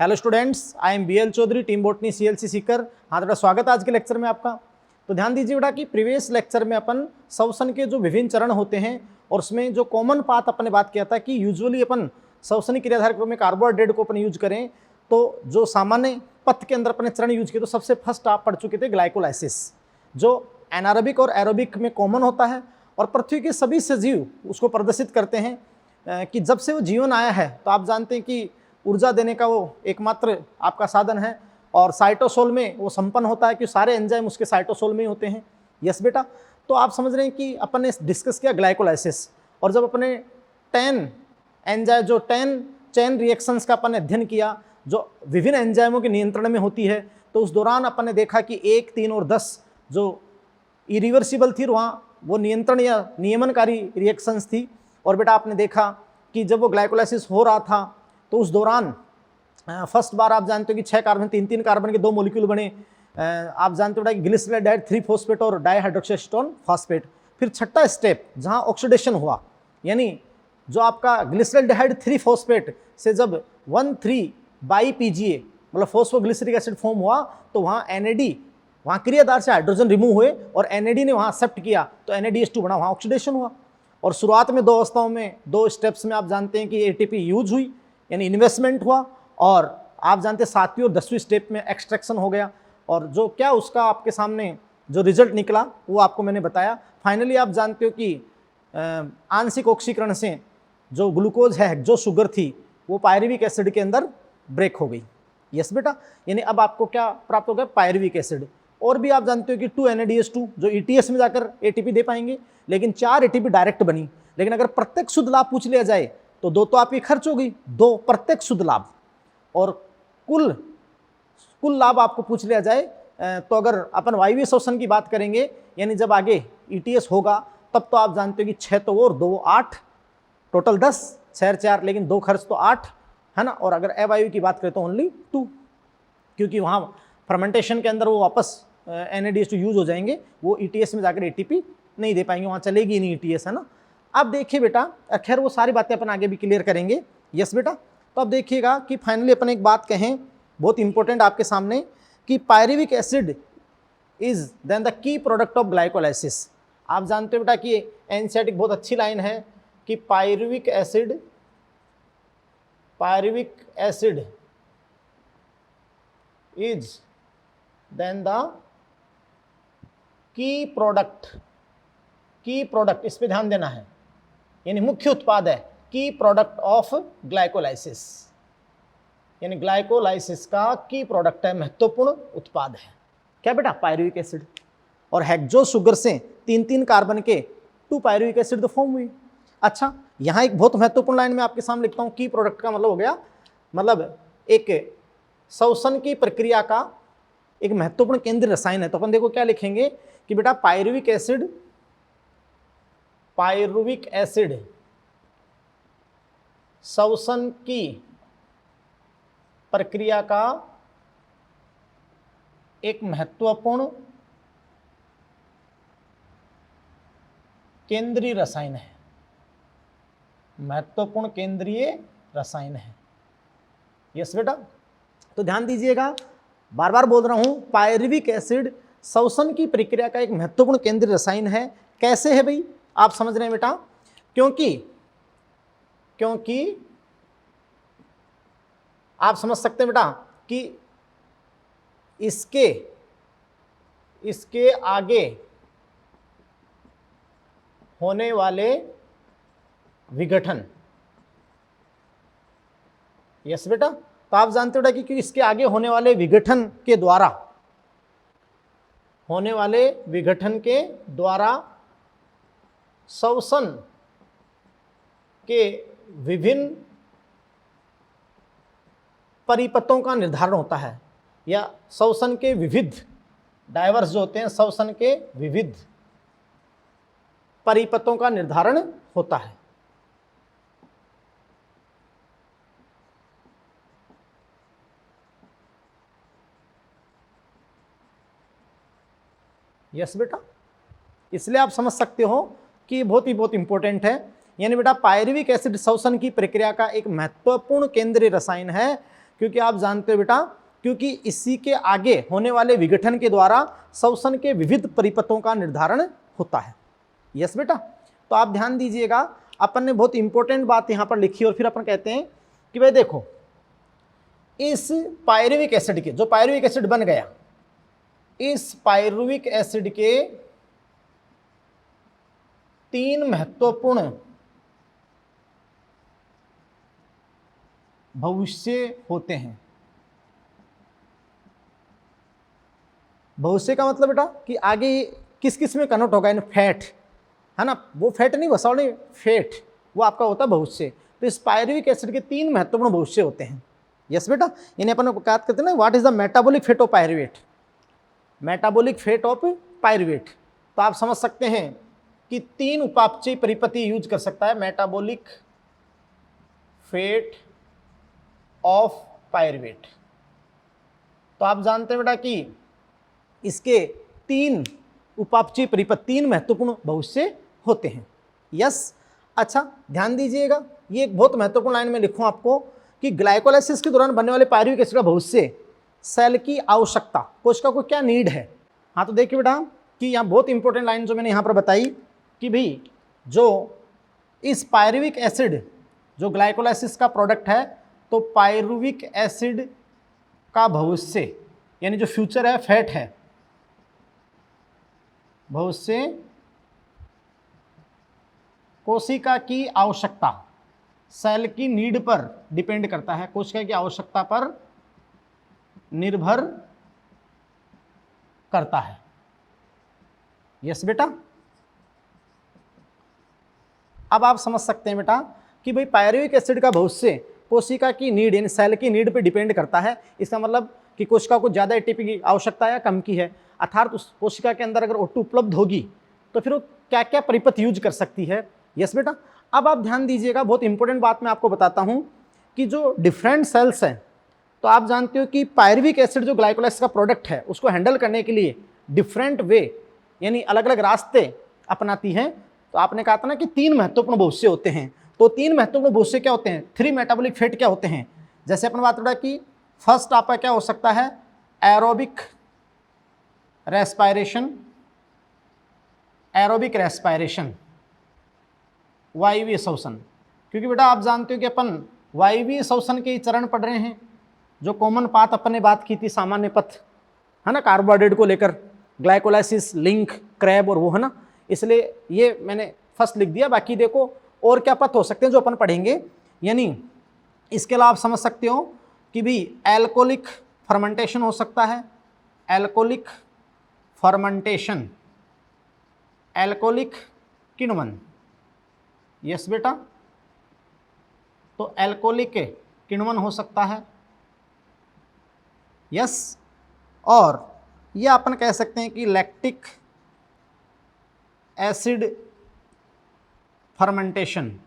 Hello students, I am BL Chaudhary, team botany CLC Sikar. हाँ बेटा, स्वागत है आज के लेक्चर में आपका। तो ध्यान दीजिए बेटा कि प्रीवियस लेक्चर में अपन श्वसन के जो विभिन्न चरण होते हैं और उसमें जो कॉमन पाथ अपन ने बात किया था कि यूजुअली अपन श्वसनी क्रियाधार क्रम में कार्बोहाइड्रेट को अपन यूज करें तो जो सामान्य पथ के अंदर अपने चरण यूज किए तो सबसे फर्स्ट आप पढ़ चुके थे ग्लाइकोलाइसिस, जो एनारोबिक और एरोबिक में कॉमन होता है और पृथ्वी के सभी सजीव उसको प्रदर्शित करते हैं कि जब से वो जीवन आया है तो आप जानते हैं कि ऊर्जा देने का वो एकमात्र आपका साधन है और साइटोसोल में वो संपन्न होता है कि सारे एंजाइम उसके साइटोसोल में ही होते हैं। यस बेटा, तो आप समझ रहे हैं कि अपन ने डिस्कस किया ग्लाइकोलाइसिस और जब अपने 10 एंजाइम जो 10 चेन रिएक्शंस का अपन ने अध्ययन किया जो विभिन्न एंजाइमों के नियंत्रण में होती है, तो उस दौरान अपन ने देखा कि 1, 3 और 10 जो इरिवर्सिबल थी वहाँ वो नियंत्रण या नियमनकारी रिएक्शंस थी। और बेटा आपने देखा कि जब वो ग्लाइकोलाइसिस हो रहा था तो उस दौरान फर्स्ट बार आप जानते हो कि 6 कार्बन 3 कार्बन के 2 मॉलिक्यूल बने। आप जानते हो बेटा कि ग्लिसरॉल्डिहाइड 3 फॉस्फेट और डाइहाइड्रोक्सीएसीटोन फॉस्फेट। फिर छठा स्टेप जहां ऑक्सीडेशन हुआ, यानी जो आपका ग्लिसरॉल्डिहाइड 3 फॉस्फेट से जब 1,3-BiPGA मतलब फॉस्फोग्लिसरिक एसिड फॉर्म हुआ तो वहाँ NAD वहाँ क्रियाधार से हाइड्रोजन रिमूव हुए और NAD ने वहाँ एक्सेप्ट किया तो NADH2 बना, वहाँ ऑक्सीडेशन हुआ। और शुरुआत में 2 अवस्थाओं में 2 स्टेप्स में आप जानते हैं कि ATP यूज हुई यानी इन्वेस्टमेंट हुआ और आप जानते हैं 7वीं और 10वीं स्टेप में एक्सट्रैक्शन हो गया और जो क्या उसका आपके सामने जो रिजल्ट निकला वो आपको मैंने बताया। फाइनली आप जानते हो कि आंशिक ऑक्सीकरण से जो ग्लूकोज है जो शुगर थी वो पायरुविक एसिड के अंदर ब्रेक हो गई। यस बेटा, यानी अब आपको क्या प्राप्त हो गया, पायरुविक एसिड। और भी आप जानते हो कि 2 NADH2 जो ETS में जाकर ATP दे पाएंगे, लेकिन 4 ATP डायरेक्ट बनी। लेकिन अगर प्रत्यक्ष शुद्ध लाभ पूछ लिया जाए तो 2 तो आपकी खर्च हो गई, 2 प्रत्यक्ष शुद्ध लाभ और कुल लाभ आपको पूछ लिया जाए तो अगर अपन वायवीय श्वसन की बात करेंगे यानी जब आगे ETS होगा तब तो आप जानते हो कि 6 तो और 2 8 टोटल 10, 6 4 लेकिन 2 खर्च तो 8 है ना। और अगर अवायवीय की बात करें तो ओनली 2, क्योंकि वहाँ फर्मेंटेशन के अंदर वो वापस NADH2 यूज हो जाएंगे, वो ETS में जाकर ATP नहीं दे पाएंगे, वहाँ चलेगी नहीं ETS, है ना। अब देखिए बेटा, खैर वो सारी बातें अपन आगे भी क्लियर करेंगे। यस बेटा, तो अब देखिएगा कि फाइनली अपन एक बात कहें बहुत इंपॉर्टेंट आपके सामने कि pyruvic acid is then the key product of glycolysis. आप जानते हो बेटा कि एनसीईआरटी बहुत अच्छी लाइन है कि pyruvic acid is then the key product, इस पे ध्यान देना है, यानी मुख्य उत्पाद है की प्रोडक्ट ऑफ ग्लाइकोलाइसिस, यानी ग्लाइकोलाइसिस का की प्रोडक्ट है, महत्वपूर्ण उत्पाद है क्या बेटा, पायरुविक एसिड। और हेक्सो शुगर से 3 कार्बन के 2 पायरुविक एसिड तो फॉर्म हुई। अच्छा, यहाँ एक बहुत महत्वपूर्ण लाइन में आपके सामने लिखता हूँ, की प्रोडक्ट का मतलब हो गया मतलब एक श्वसन की प्रक्रिया का एक महत्वपूर्ण केंद्रीय रसायन है। तो अपन देखो क्या लिखेंगे कि बेटा पायरुविक एसिड श्वसन की प्रक्रिया का एक महत्वपूर्ण केंद्रीय रसायन है, महत्वपूर्ण केंद्रीय रसायन है। यस बेटा, तो ध्यान दीजिएगा, बार बार बोल रहा हूं, पायरुविक एसिड श्वसन की प्रक्रिया का एक महत्वपूर्ण केंद्रीय रसायन है। कैसे है भाई, आप समझ रहे हैं बेटा, क्योंकि आप समझ सकते हैं बेटा कि इसके आगे होने वाले विघटन। यस बेटा, तो आप जानते हो बेटा कि इसके आगे होने वाले विघटन के द्वारा श्वसन के विभिन्न परिपथों का निर्धारण होता है, या श्वसन के विविध डाइवर्स जो होते हैं, श्वसन के विविध परिपथों का निर्धारण होता है। यस बेटा, इसलिए आप समझ सकते हो कि बहुत इंपॉर्टेंट है। यानी बेटा पायरुविक एसिड श्वसन की प्रक्रिया का एक महत्वपूर्ण केंद्रीय रसायन है, क्योंकि आप जानते हो बेटा, क्योंकि इसी के आगे होने वाले विघटन के द्वारा श्वसन के विविध परिपथों का निर्धारण होता है। यस बेटा, तो आप ध्यान दीजिएगा, अपन ने बहुत इंपॉर्टेंट बात यहां पर लिखी और फिर अपन कहते हैं कि भाई देखो, इस पायरुविक एसिड के, जो पायरुविक एसिड बन गया, इस पायरुविक एसिड के 3 महत्वपूर्ण भविष्य होते हैं। भविष्य का मतलब बेटा कि आगे किस किस में कन्वर्ट होगा, इन फैट, है ना, वो फैट नहीं, वसा नहीं, फैट, वो आपका होता है भविष्य। तो इस पायरुविक एसिड के 3 महत्वपूर्ण भविष्य होते हैं। यस बेटा, यानी अपन बात करते हैं ना, what is the metabolic fate of pyruvate, metabolic fate of pyruvate. तो आप समझ सकते हैं कि 3 उपापचयी परिपथि यूज कर सकता है मेटाबॉलिक फेट ऑफ पायरुवेट। तो आप जानते हैं बेटा कि इसके 3 उपापचयी परिपथ, 3 महत्वपूर्ण भविष्य होते हैं। यस, अच्छा ध्यान दीजिएगा, ये एक बहुत महत्वपूर्ण लाइन में लिखूं आपको कि ग्लाइकोलाइसिस के दौरान बनने वाले पायरुविक एसिड का भविष्य सेल की आवश्यकता, कोशिका को क्या नीड है। हाँ, तो देखिए बेटा कि यहाँ बहुत इंपॉर्टेंट लाइन जो मैंने यहाँ पर बताई कि भाई जो इस पायरुविक एसिड जो ग्लाइकोलाइसिस का प्रोडक्ट है, तो पायरुविक एसिड का भविष्य यानी जो फ्यूचर है, फैट है, भविष्य कोशिका की आवश्यकता, सेल की नीड पर डिपेंड करता है, कोशिका की आवश्यकता पर निर्भर करता है। यस बेटा, अब आप समझ सकते हैं बेटा कि भाई पायरुविक एसिड का भविष्य कोशिका की नीड यानी सेल की नीड पर डिपेंड करता है। इसका मतलब कि कोशिका को ज़्यादा एटीपी की आवश्यकता है या कम की है, अर्थात उस कोशिका के अंदर अगर O2 उपलब्ध होगी तो फिर वो क्या क्या परिपथ यूज कर सकती है। यस बेटा, अब आप ध्यान दीजिएगा, बहुत इंपॉर्टेंट बात मैं आपको बताता हूं कि जो डिफरेंट सेल्स हैं, तो आप जानते हो कि पायरुविक एसिड जो ग्लाइकोलाइसिस का प्रोडक्ट है, उसको हैंडल करने के लिए डिफरेंट वे यानी अलग अलग रास्ते अपनाती हैं। तो आपने कहा था ना कि 3 महत्वपूर्ण भविष्य होते हैं, तो 3 महत्वपूर्ण भविष्य क्या होते हैं, 3 मेटाबॉलिक फेट क्या होते हैं। जैसे अपन बात करा कि फर्स्ट आपका क्या हो सकता है, एरोबिक रेस्पायरेशन, एरोबिक रेस्पायरेशन, वायवीय श्वसन। क्योंकि बेटा आप जानते हो कि अपन वायवीय श्वसन के चरण पढ़ रहे हैं, जो कॉमन पाथ अपन ने बात की थी, सामान्य पथ है ना, कार्बोहाइड्रेट को लेकर, ग्लाइकोलाइसिस, लिंक, क्रैब और वो है ना, इसलिए ये मैंने फर्स्ट लिख दिया। बाकी देखो और क्या पथ हो सकते हैं जो अपन पढ़ेंगे, यानी इसके अलावा आप समझ सकते हो कि भी एल्कोलिक फर्मेंटेशन हो सकता है, एल्कोलिक फर्मेंटेशन, एल्कोलिक किण्वन। यस बेटा, तो एल्कोलिक किण्वन हो सकता है। यस, और ये अपन कह सकते हैं कि लैक्टिक एसिड फर्मेंटेशन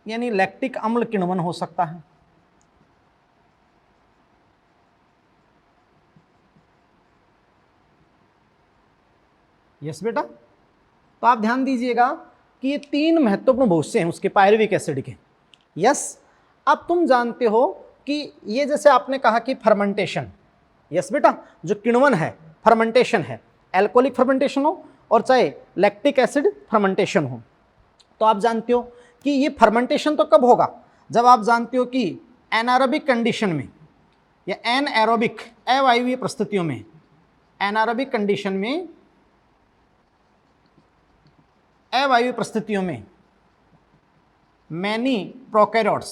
यानी लैक्टिक अम्ल किण्वन हो सकता है। यस बेटा, तो आप ध्यान दीजिएगा कि ये 3 महत्वपूर्ण भविष्य हैं उसके पायरुविक एसिड के। यस, अब तुम जानते हो कि ये जैसे आपने कहा कि फर्मेंटेशन, यस बेटा, जो किण्वन है फर्मेंटेशन है, एल्कोलिक फर्मेंटेशन हो और चाहे लैक्टिक एसिड फर्मेंटेशन हो। तो आप जानते हो कि ये फर्मेंटेशन तो कब होगा, जब आप जानते हो कि एनारोबिक कंडीशन में या एनएरोबिक अवायवीय परिस्थितियों में, एनारोबिक कंडीशन में, अवायवीय परिस्थितियों में मैनी प्रोकैरियोट्स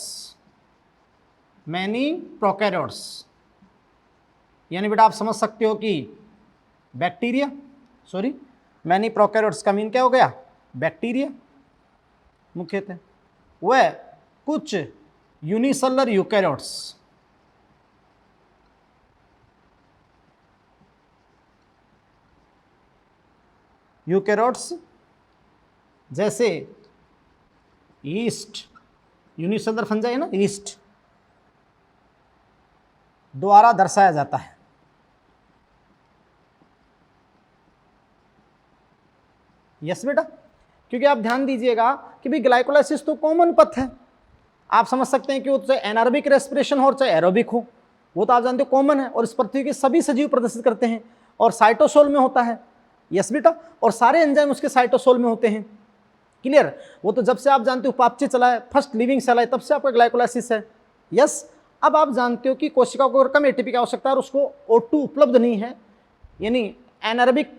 यानी बेटा आप समझ सकते हो कि बैक्टीरिया, सॉरी मैनी प्रोकैरियोट्स का मीन क्या हो गया, बैक्टीरिया मुख्यतः, वह कुछ यूनिसेलुलर यूकैरियोट्स, जैसे यीस्ट, यूनिसेलुलर फंजाई है ना, यीस्ट द्वारा दर्शाया जाता है। यस बेटा, क्योंकि आप ध्यान दीजिएगा कि भाई ग्लाइकोलाइसिस तो कॉमन पथ है, आप समझ सकते हैं कि वो चाहे एनारोबिक रेस्पिरेशन हो और चाहे एरोबिक हो, वो तो आप जानते हो कॉमन है और इस पृथ्वी के सभी सजीव प्रदर्शित करते हैं और साइटोसोल में होता है। यस बेटा, और सारे एंजाइम उसके साइटोसोल में होते हैं। क्लियर, वो तो जब से आप जानते हो उपापचय चला है, फर्स्ट लिविंग सेल है, तब से आपका ग्लाइकोलाइसिस है। यस, अब आप जानते हो कि कोशिका को अगर कम एटीपी की आवश्यकता है और उसको O2 उपलब्ध नहीं है, यानी एनारोबिक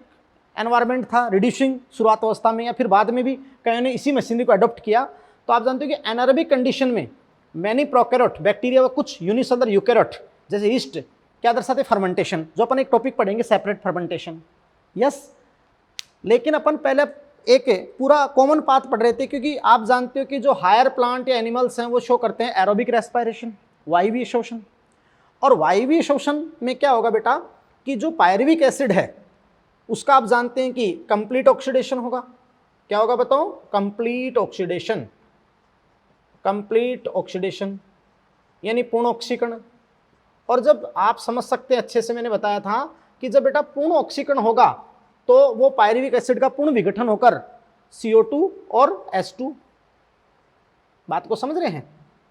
एनवायरमेंट था, रिड्यूसिंग शुरुआत अवस्था में या फिर बाद में भी कहीं ने इसी मशीनरी को अडॉप्ट किया, तो आप जानते हो कि एनारोबिक कंडीशन में मैनी प्रोकैरियोट बैक्टीरिया व कुछ यूनिसेलुलर यूकैरियोट जैसे ईस्ट क्या दर्शाते, फर्मेंटेशन, जो अपन एक टॉपिक पढ़ेंगे सेपरेट फर्मेंटेशन। यस, लेकिन अपन पहले एक पूरा कॉमन पाथ पढ़ रहे थे, क्योंकि आप जानते हो कि जो हायर प्लांट या एनिमल्स हैं वो शो करते हैं एरोबिक रेस्पिरेशन, वायवीय शोषण। और वायवीय शोषण में क्या होगा बेटा कि जो पायरुविक एसिड है उसका आप जानते हैं कि कंप्लीट ऑक्सीडेशन होगा। क्या होगा बताओ, कंप्लीट ऑक्सीडेशन, कंप्लीट ऑक्सीडेशन यानी पूर्ण ऑक्सीकरण। और जब आप समझ सकते हैं अच्छे से, मैंने बताया था कि जब बेटा पूर्ण ऑक्सीकरण होगा तो वो पायरुविक एसिड का पूर्ण विघटन होकर CO2 और H2, बात को समझ रहे हैं,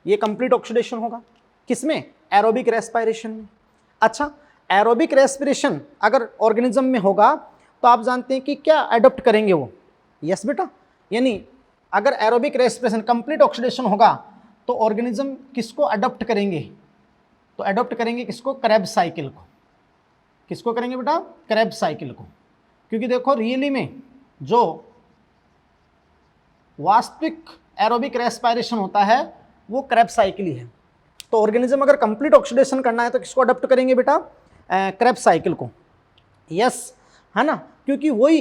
ये कंप्लीट ऑक्सीडेशन होगा किसमें, एरोबिक रेस्पिरेशन में। अच्छा, एरोबिक रेस्पिरेशन अगर ऑर्गेनिज्म में होगा तो आप जानते हैं कि क्या अडॉप्ट करेंगे वो। यस बेटा, यानी अगर एरोबिक रेस्पिरेशन कंप्लीट ऑक्सीडेशन होगा तो ऑर्गेनिज्म किसको अडॉप्ट करेंगे, तो अडॉप्ट करेंगे किसको, क्रेब्स साइकिल को। किसको करेंगे बेटा, क्रेब्स साइकिल को। क्योंकि देखो रियली में जो वास्तविक एरोबिक रेस्पिरेशन होता है वो क्रेब्स साइकिल ही है। तो ऑर्गेनिज्म अगर कंप्लीट ऑक्सीडेशन करना है तो किसको अडॉप्ट करेंगे बेटा, क्रेब्स साइकिल को। यस, है ना, क्योंकि वही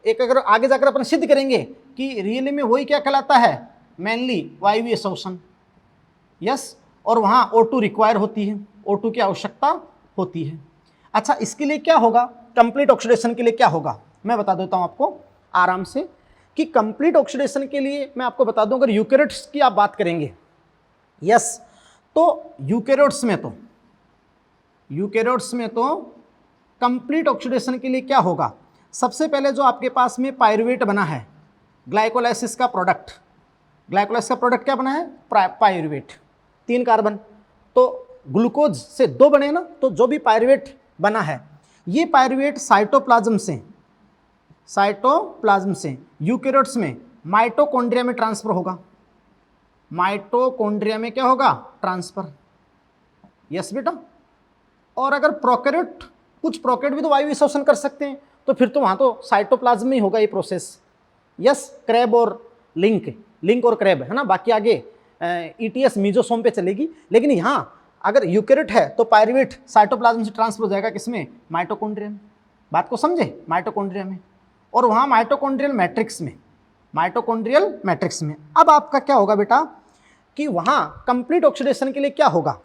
एक अगर आगे जाकर अपन सिद्ध करेंगे कि रियली में वही क्या कहलाता है, मेनली वायवीय शोषण। यस, और वहाँ O2 रिक्वायर होती है, O2 की आवश्यकता होती है। अच्छा, इसके लिए क्या होगा, कंप्लीट ऑक्सीडेशन के लिए क्या होगा, मैं बता देता हूँ आपको आराम से कि कंप्लीट ऑक्सीडेशन के लिए मैं आपको बता दूं, अगर यूकैरियोट्स की आप बात करेंगे, यस, तो यूकैरियोट्स में तो कंप्लीट ऑक्सीडेशन के लिए क्या होगा, सबसे पहले जो आपके पास में पायरुवेट बना है, ग्लाइकोलाइसिस का प्रोडक्ट, ग्लाइकोलाइसिस का प्रोडक्ट क्या बना है, पायरुवेट, 3 कार्बन, तो ग्लूकोज से 2 बने ना, तो जो भी पायरुवेट बना है ये पायरुवेट साइटोप्लाज्म से यूकैरियोट्स में माइटोकॉन्ड्रिया में ट्रांसफर होगा। माइटोकॉन्ड्रिया में क्या होगा, ट्रांसफर। यस बेटा, और अगर प्रोकैरियोट, कुछ प्रोकैरियोट भी तो वायवीय शोषण कर सकते हैं, तो फिर तो वहाँ तो साइटोप्लाज्म में ही होगा ये प्रोसेस। यस, क्रैब और लिंक और क्रैब है ना, बाकी आगे ETS मीजोसोम पे चलेगी, लेकिन यहाँ अगर यूकैरियोट है तो पायरुवेट साइटोप्लाज्म से ट्रांसफर हो जाएगा किसमें, माइटोकॉन्ड्रिया में। बात को समझे, माइटोकॉन्ड्रिया में, और वहाँ माइटोकॉन्ड्रियल मैट्रिक्स में। अब आपका क्या होगा बेटा कि वहाँ कंप्लीट ऑक्सीडेशन के लिए क्या होगा,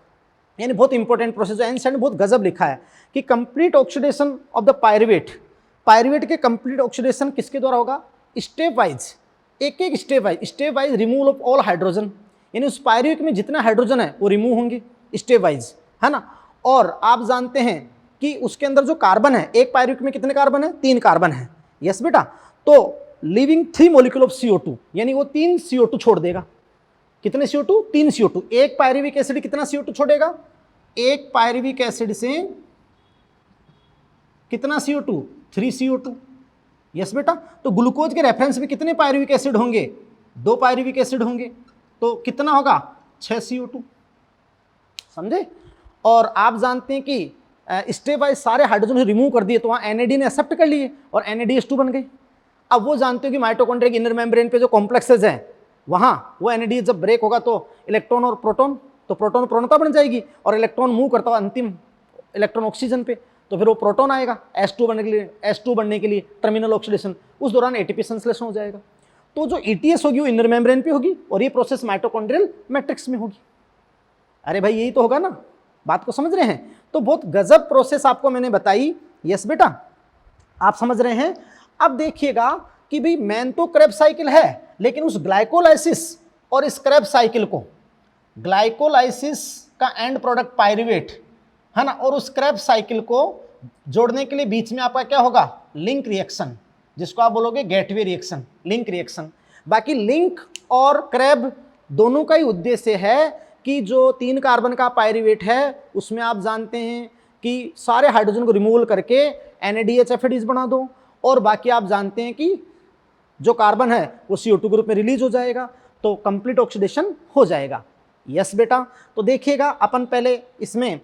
यानी बहुत इंपॉर्टेंट प्रोसेस, एंसाइड ने बहुत गजब लिखा है कि complete oxidation of the pyruvate के कंप्लीट ऑक्सीडेशन किसके द्वारा होगा, स्टेप वाइज, एक step wise removal of all hydrogen, यानी उस पायरुवेट में जितना हाइड्रोजन है वो रिमूव होंगे स्टेप वाइज, है ना। और आप जानते हैं कि उसके अंदर जो कार्बन है, एक पायरुवेट में कितने कार्बन है, 3 कार्बन है। यस बेटा, तो लिविंग 3 मॉलिक्यूल ऑफ CO2, यानी वो 3 CO2 छोड़ देगा। कितने CO2, 3 CO2। एक पायरुविक एसिड कितना CO2 छोड़ेगा, एक पायरुविक एसिड से कितना CO2, 3 CO2। यस बेटा, तो ग्लूकोज के रेफरेंस में कितने पायरुविक एसिड होंगे, 2 पायरुविक एसिड होंगे, तो कितना होगा, 6 CO2। समझे। और आप जानते हैं कि स्टेप वाइज सारे हाइड्रोजन रिमूव कर दिए तो वहाँ NAD ने एक्सेप्ट कर लिए और NADH2 बन गई। अब वो जानते हो कि माइटोकॉन्ड्रिया के इनर मेम्ब्रेन पे जो कॉम्प्लेक्सेस हैं वहाँ वो NAD जब ब्रेक होगा तो इलेक्ट्रॉन और प्रोटॉन, तो प्रोटॉन प्रोणता बन जाएगी और इलेक्ट्रॉन मूव करता हुआ अंतिम इलेक्ट्रॉन ऑक्सीजन पे, तो फिर वो प्रोटॉन आएगा H2 बनने के लिए टर्मिनल ऑक्सीडेशन, उस दौरान ATP संश्लेषण हो जाएगा। तो जो ETS होगी वो इनर मेम्ब्रेन पे होगी और ये प्रोसेस माइटोकॉन्ड्रियल मैट्रिक्स में होगी। अरे भाई यही तो होगा ना, बात को समझ रहे हैं। तो बहुत गजब प्रोसेस आपको मैंने बताई। यस बेटा, आप समझ रहे हैं। अब देखिएगा कि भाई मेन तो क्रेब्स साइकिल है, लेकिन उस ग्लाइकोलाइसिस और इस क्रेब्स साइकिल को, ग्लाइकोलाइसिस का एंड प्रोडक्ट पायरुवेट है ना, और उस क्रेब्स साइकिल को जोड़ने के लिए बीच में आपका क्या होगा, लिंक रिएक्शन, जिसको आप बोलोगे गेटवे रिएक्शन, लिंक रिएक्शन। बाकी लिंक और क्रेब दोनों का ही उद्देश्य है कि जो 3 कार्बन का पायरुवेट है उसमें आप जानते हैं कि सारे हाइड्रोजन को रिमूवल करके NADH बना दो, और बाकी आप जानते हैं कि जो कार्बन है वो CO2 ग्रुप में रिलीज हो जाएगा, तो कंप्लीट ऑक्सीडेशन हो जाएगा। यस बेटा, तो देखिएगा अपन पहले इसमें,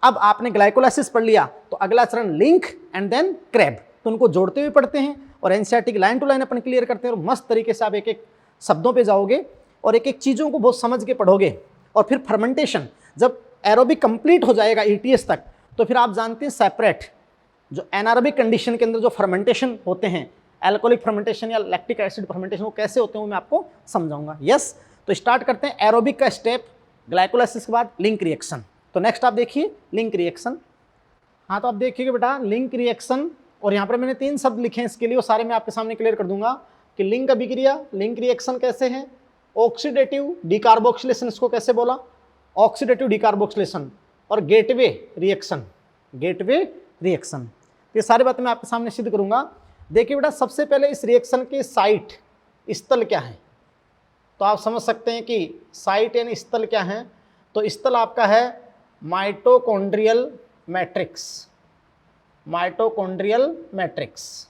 अब आपने ग्लाइकोलाइसिस पढ़ लिया तो अगला चरण लिंक एंड देन क्रैब, तो उनको जोड़ते हुए पढ़ते हैं और एनसीईआरटी की लाइन टू लाइन अपन क्लियर करते हैं, और मस्त तरीके से आप एक एक शब्दों पे जाओगे और एक एक चीज़ों को बहुत समझ के पढ़ोगे। और फिर फर्मेंटेशन, जब एरोबिक कंप्लीट हो जाएगा ETS तक, तो फिर आप जानते हैं सेपरेट जो एनारोबिक कंडीशन के अंदर जो फर्मेंटेशन होते हैं, एल्कोहलिक फर्मेंटेशन या लैक्टिक एसिड फर्मेंटेशन, वो कैसे होते हैं वो मैं आपको समझाऊंगा। यस, तो स्टार्ट करते हैं एरोबिक का स्टेप, ग्लाइकोलाइसिस के बाद लिंक रिएक्शन। तो नेक्स्ट आप देखिए लिंक रिएक्शन। हाँ, तो आप देखिएगा बेटा लिंक रिएक्शन, और यहाँ पर मैंने 3 शब्द लिखे हैं इसके लिए, वो सारे मैं आपके सामने क्लियर कर दूंगा कि लिंक अभिक्रिया, लिंक रिएक्शन कैसे है, ऑक्सीडेटिव डिकार्बोक्सिलेशन इसको कैसे बोला, ऑक्सीडेटिव डिकार्बोक्सिलेशन, और गेटवे रिएक्शन, गेटवे रिएक्शन। ये सारी बातें मैं आपके सामने सिद्ध करूंगा। देखिए बेटा, सबसे पहले इस रिएक्शन के साइट स्थल क्या है, तो आप समझ सकते हैं कि साइट यानी स्थल क्या है, तो स्थल आपका है माइटोकॉन्ड्रियल मैट्रिक्स, माइटोकॉन्ड्रियल मैट्रिक्स,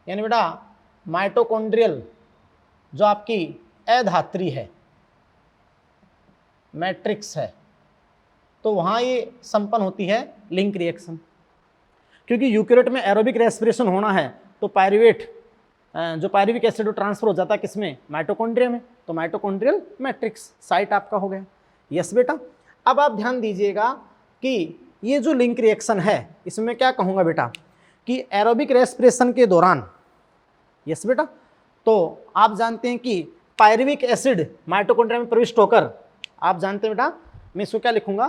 यानी बेटा माइटोकॉन्ड्रियल जो आपकी अधात्री है, मैट्रिक्स है, तो वहाँ ये संपन्न होती है लिंक रिएक्शन। क्योंकि यूकेरियोट में एरोबिक रेस्पिरेशन होना है तो पायरुवेट, जो पायरुविक एसिड ट्रांसफर हो जाता है किसमें, माइटोकॉन्ड्रिया में, तो माइटोकॉन्ड्रियल मैट्रिक्स साइट आपका हो गया। यस बेटा, अब आप ध्यान दीजिएगा कि ये जो लिंक रिएक्शन है इसमें क्या कहूँगा बेटा कि एरोबिक रेस्पिरेशन के दौरान, यस बेटा, तो आप जानते हैं कि पायरुविक एसिड माइटोकॉन्ड्रिया में प्रविष्ट होकर, आप जानते हैं बेटा, मैं इसको क्या लिखूंगा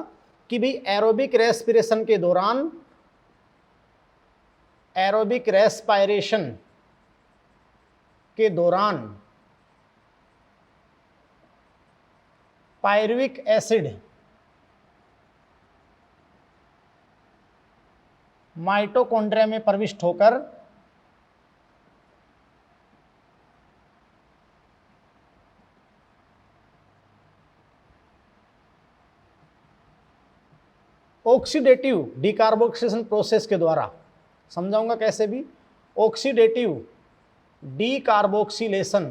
कि भाई एरोबिक रेस्पिरेशन के दौरान, एरोबिक रेस्पिरेशन के दौरान पायरुविक एसिड माइटोकॉन्ड्रिया में प्रविष्ट होकर ऑक्सीडेटिव डिकार्बोक्सिलेशन प्रोसेस के द्वारा, समझाऊंगा कैसे भी, ऑक्सीडेटिव डिकार्बोक्सिलेशन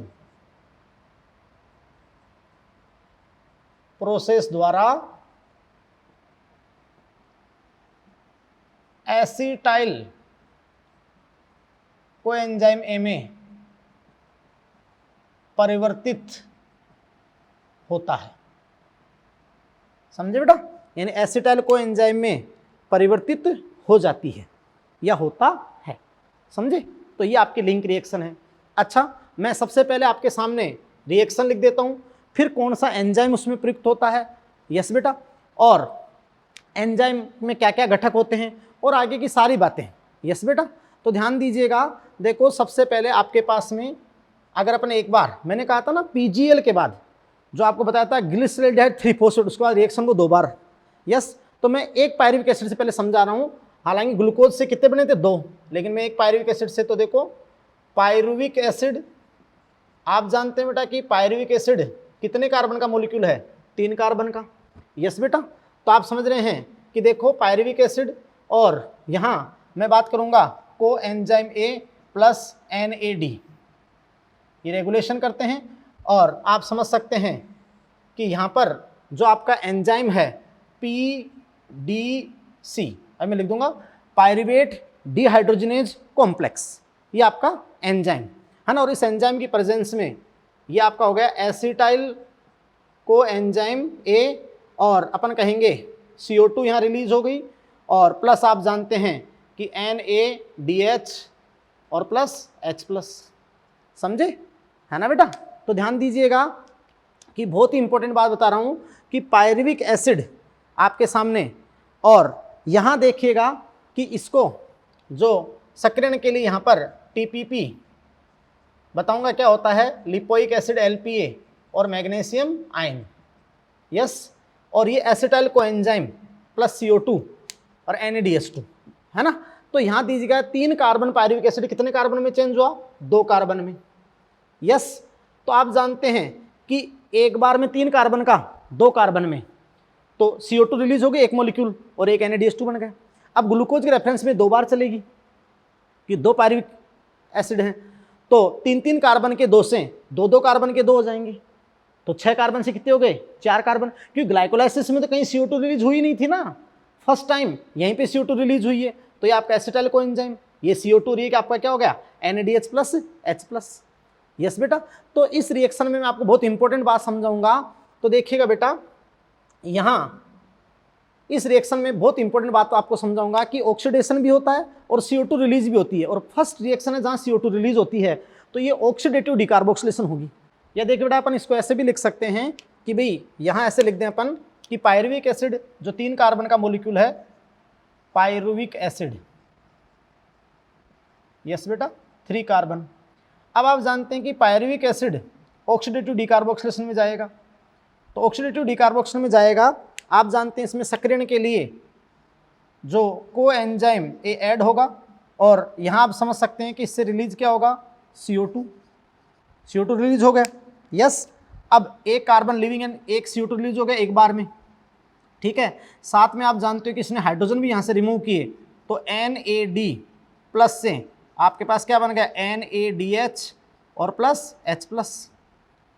प्रोसेस द्वारा एसिटाइल कोएंजाइम A में परिवर्तित होता है। समझे बेटा, यानी एसिटाइल कोएंजाइम में परिवर्तित हो जाती है या होता है। समझे, तो ये आपकी लिंक रिएक्शन है। अच्छा, मैं सबसे पहले आपके सामने रिएक्शन लिख देता हूँ, फिर कौन सा एंजाइम उसमें प्रयुक्त होता है, यस बेटा, और एंजाइम में क्या क्या घटक होते हैं और आगे की सारी बातें, यस बेटा। तो ध्यान दीजिएगा, देखो सबसे पहले आपके पास में, अगर अपने एक बार मैंने कहा था ना PGL के बाद जो आपको बताया था ग्लिसरॉल्डिहाइड 3-फॉस्फेट, उसके बाद रिएक्शन को 2 बार, यस। तो मैं एक पायरुविक एसिड से पहले समझा रहा हूँ, हालांकि ग्लूकोज से कितने बने थे, 2, लेकिन मैं एक पायरुविक एसिड से, तो देखो पायरुविक एसिड, आप जानते हैं बेटा कि पायरुविक एसिड कितने कार्बन का मॉलिक्यूल है, 3 कार्बन का, यस बेटा। तो आप समझ रहे हैं कि देखो पायरुविक एसिड, और यहाँ मैं बात करूँगा कोएंजाइम A प्लस NAD, ये रेगुलेशन करते हैं, और आप समझ सकते हैं कि यहाँ पर जो आपका एंजाइम है PDC, अब मैं लिख दूंगा पायरुवेट डिहाइड्रोजनेज कॉम्प्लेक्स, ये आपका एंजाइम है ना, और इस एंजाइम की प्रेजेंस में ये आपका हो गया एसिटाइल कोएंजाइम A, और अपन कहेंगे CO2 यहाँ रिलीज हो गई, और प्लस आप जानते हैं कि NADH और प्लस H+, समझे, है ना बेटा। तो ध्यान दीजिएगा कि बहुत ही इंपॉर्टेंट बात बता रहा हूँ कि पायरुविक एसिड आपके सामने, और यहाँ देखिएगा कि इसको जो सक्रियण के लिए यहाँ पर TPP बताऊंगा क्या होता है, लिपोइक एसिड LPA और मैग्नीशियम आयन, यस, और ये एसिटाइल कोएंजाइम प्लस CO2 और NADH2, है ना। तो यहाँ दीजिएगा 3 कार्बन पायरुविक एसिड कितने कार्बन में चेंज हुआ, 2 कार्बन में, यस। तो आप जानते हैं कि एक बार में 3 कार्बन का 2 कार्बन में तो CO2 रिलीज हो गया 1 मॉलिक्यूल और एक NADH2 बन गया। अब ग्लूकोज के रेफरेंस में 2 बार चलेगी कि 2 पायरुविक एसिड हैं, तो 3-3 कार्बन के 2 से 2-2 कार्बन के 2 हो जाएंगे, तो 6 कार्बन से कितने हो गए 4 कार्बन। क्योंकि ग्लाइकोलाइसिस में तो कहीं CO2 रिलीज हुई नहीं थी ना, फर्स्ट टाइम यहीं पे CO2 रिलीज हुई है, तो ये आपका एसिटाइल कोएंजाइम, ये CO2 रिएक्ट आपका क्या हो गया NADH प्लस H+। यस बेटा, तो इस रिएक्शन में मैं आपको बहुत इंपॉर्टेंट बात समझाऊंगा। तो देखिएगा बेटा, यहाँ इस रिएक्शन में बहुत इंपॉर्टेंट बात तो आपको समझाऊंगा कि ऑक्सीडेशन भी होता है और CO2 रिलीज भी होती है, और फर्स्ट रिएक्शन है जहाँ CO2 रिलीज होती है तो ये ऑक्सीडेटिव डिकार्बोक्सिलेशन होगी। या देखिए बेटा, अपन इसको ऐसे भी लिख सकते हैं कि भाई यहाँ ऐसे लिख दें अपन कि पायरुविक एसिड जो 3 कार्बन का मॉलिक्यूल है, पायरुविक एसिड, यस बेटा 3 कार्बन। अब आप जानते हैं कि पायरुविक एसिड ऑक्सीडेटिव डिकार्बोक्सिलेशन में जाएगा, तो ऑक्सीडेटिव डिकार्बोक्सिलेशन में जाएगा। आप जानते हैं इसमें सक्रियण के लिए जो कोएंजाइम ए ऐड होगा, और यहाँ आप समझ सकते हैं कि इससे रिलीज क्या होगा CO2 रिलीज हो गया। यस, अब एक कार्बन लिविंग एंड एक CO2 रिलीज हो गया एक बार में, ठीक है। साथ में आप जानते हो कि इसने हाइड्रोजन भी यहाँ से रिमूव किए, तो NAD प्लस से आपके पास क्या बन गया NADH और प्लस H+।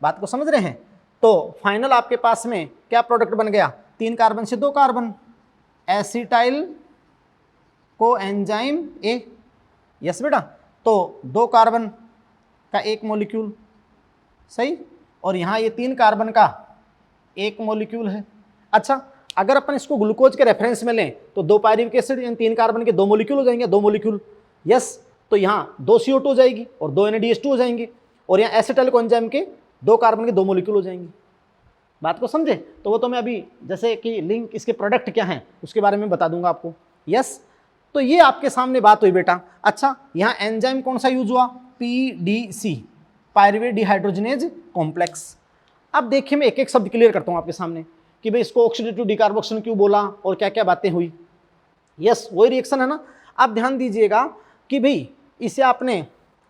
बात को समझ रहे हैं। तो फाइनल आपके पास में क्या प्रोडक्ट बन गया, 3 कार्बन से 2 carbon, acetyl coenzyme A। Yes बेटा, तो 2 कार्बन का 1 मॉलिक्यूल, सही, और यहाँ ये 3 कार्बन का 1 मॉलिक्यूल है। अच्छा, अगर अपन इसको ग्लूकोज के रेफरेंस में लें तो 2 पायरुविक एसिड यानी 3 कार्बन के 2 मॉलिक्यूल हो जाएंगे, 2 मॉलिक्यूल। यस, तो यहाँ 2 CO2 हो जाएगी और 2 NADH2 हो जाएंगे, और यहाँ एसिटाइल कोएंजाइम के 2 कार्बन के 2 मॉलिक्यूल हो जाएंगे। बात को समझे। तो वो तो मैं अभी जैसे कि लिंक इसके प्रोडक्ट क्या हैं उसके बारे में बता दूंगा आपको। यस, तो ये आपके सामने बात हुई बेटा। अच्छा, यहाँ एंजाइम कौन सा यूज हुआ, PDC, पायरुवेट डिहाइड्रोजनेज कॉम्प्लेक्स। अब देखिए मैं एक एक शब्द क्लियर करता हूँ आपके सामने कि भाई इसको ऑक्सीडेटिव डिकार्बोक्सिलेशन क्यों बोला और क्या क्या बातें हुई। यस, वही रिएक्शन है ना। आप ध्यान दीजिएगा कि भाई इसे आपने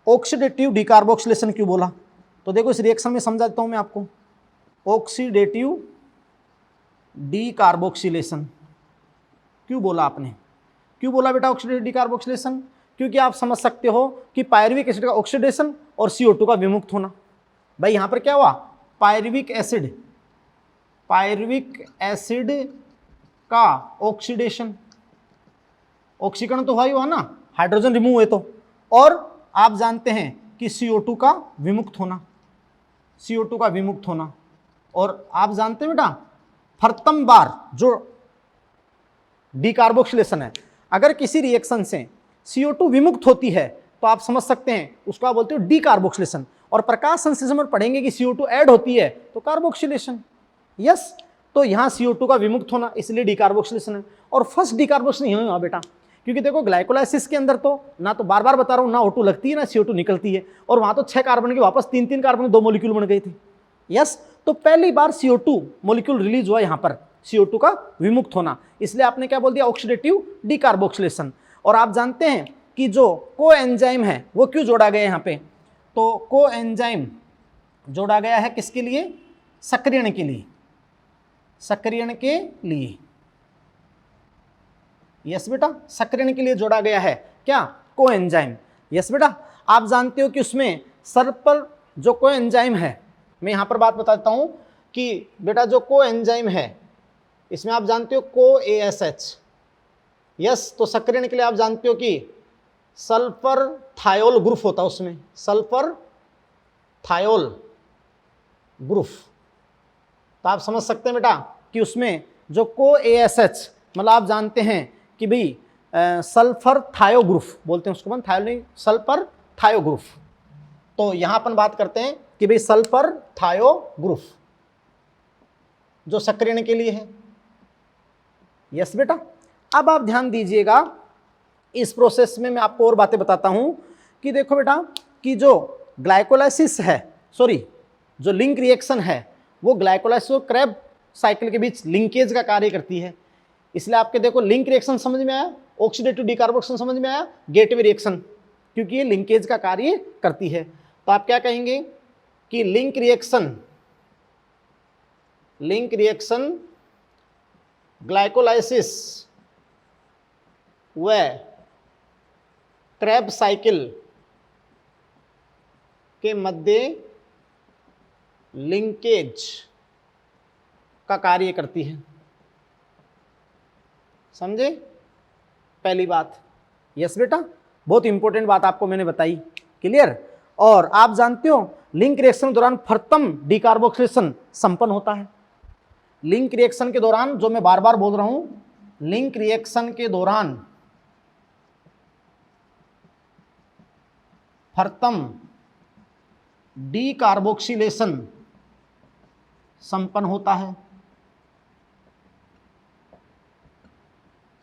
ऑक्सीडेटिव डिकार्बोक्सिलेशन क्यों बोला, तो देखो इस रिएक्शन में समझा देता हूँ मैं आपको। ऑक्सीडेटिव डिकार्बोक्सिलेशन क्यों बोला आपने, क्यों बोला बेटा ऑक्सीडेटिव डिकार्बोक्सिलेशन, क्योंकि आप समझ सकते हो कि पायरुविक एसिड का ऑक्सीडेशन और CO2 का विमुक्त होना। भाई यहाँ पर क्या हुआ, पायरुविक एसिड का ऑक्सीडेशन, ऑक्सीकरण तो हुआ ना, हाइड्रोजन रिमूव हुए तो, और आप जानते हैं कि CO2 का विमुक्त होना, CO2 का विमुक्त होना। और आप जानते हैं बेटा प्रथम बार जो डिकार्बोक्सिलेशन है, अगर किसी रिएक्शन से CO2 विमुक्त होती है तो आप समझ सकते हैं उसको आप बोलते हो डिकार्बोक्सिलेशन। और प्रकाश संश्लेषण में पढ़ेंगे कि CO2 ऐड होती है तो कार्बोक्सिलेशन। यस, तो यहाँ CO2 का विमुक्त होना इसलिए डिकार्बोक्सिलेशन है। और फर्स्ट डिकार्बोक्सिलेशन यही हुआ बेटा, क्योंकि देखो ग्लाइकोलाइसिस के अंदर तो ना तो बार बार बता रहा हूँ ना O2 लगती है ना CO2 निकलती है, और वहाँ तो 6 कार्बन के वापस 3-3 कार्बन 2 मॉलिक्यूल बन गए थे। यस, तो पहली बार CO2 मॉलिक्यूल रिलीज हुआ यहाँ पर, CO2 का विमुक्त होना, इसलिए आपने क्या बोल दिया ऑक्सीडेटिव डिकार्बोक्सिलेशन। और आप जानते हैं कि जो कोएंजाइम है वो क्यों जोड़ा गया यहाँ पे, तो कोएंजाइम जोड़ा गया है किसके लिए, सक्रियण के लिए, सक्रियण के लिए। यस बेटा, सक्रियण के लिए जोड़ा गया है क्या, कोएंजाइम। यस बेटा, आप जानते हो कि उसमें सल्फर जो कोएंजाइम है, मैं यहाँ पर बात बताता हूँ कि बेटा जो कोएंजाइम है इसमें आप जानते हो CoASH। यस, तो सक्रियण के लिए आप जानते हो कि सल्फर थायोल ग्रुप होता है उसमें, सल्फर थायोल ग्रुप। तो आप समझ सकते हैं बेटा कि उसमें जो CoASH मतलब आप जानते हैं कि भाई सल्फर थायो ग्रुप बोलते हैं उसको, थायो नहीं सल्फर थायो ग्रुप। तो यहाँ अपन बात करते हैं कि भाई सल्फर थायो ग्रुप जो सक्रियण के लिए है। यस बेटा, अब आप ध्यान दीजिएगा इस प्रोसेस में मैं आपको और बातें बताता हूं कि देखो बेटा कि जो ग्लाइकोलाइसिस है, सॉरी जो लिंक रिएक्शन है वो ग्लाइकोलाइसिस और क्रेब साइकिल के बीच लिंकेज का कार्य करती है। इसलिए आपके देखो लिंक रिएक्शन समझ में आया, ऑक्सीडेटिव डिकार्बोक्सिलेशन समझ में आया, गेटवे रिएक्शन, क्योंकि ये लिंकेज का कार्य करती है। तो आप क्या कहेंगे कि लिंक रिएक्शन ग्लाइकोलाइसिस व क्रेब्स साइकिल के मध्य लिंकेज का कार्य करती है। समझे पहली बात? यस बेटा, बहुत इंपॉर्टेंट बात आपको मैंने बताई। क्लियर? और आप जानते हो लिंक रिएक्शन के दौरान प्रथम डिकार्बोक्सिलेशन संपन्न होता है। लिंक रिएक्शन के दौरान, जो मैं बार बार बोल रहा हूं, लिंक रिएक्शन के दौरान प्रथम डिकार्बोक्सिलेशन संपन्न होता है।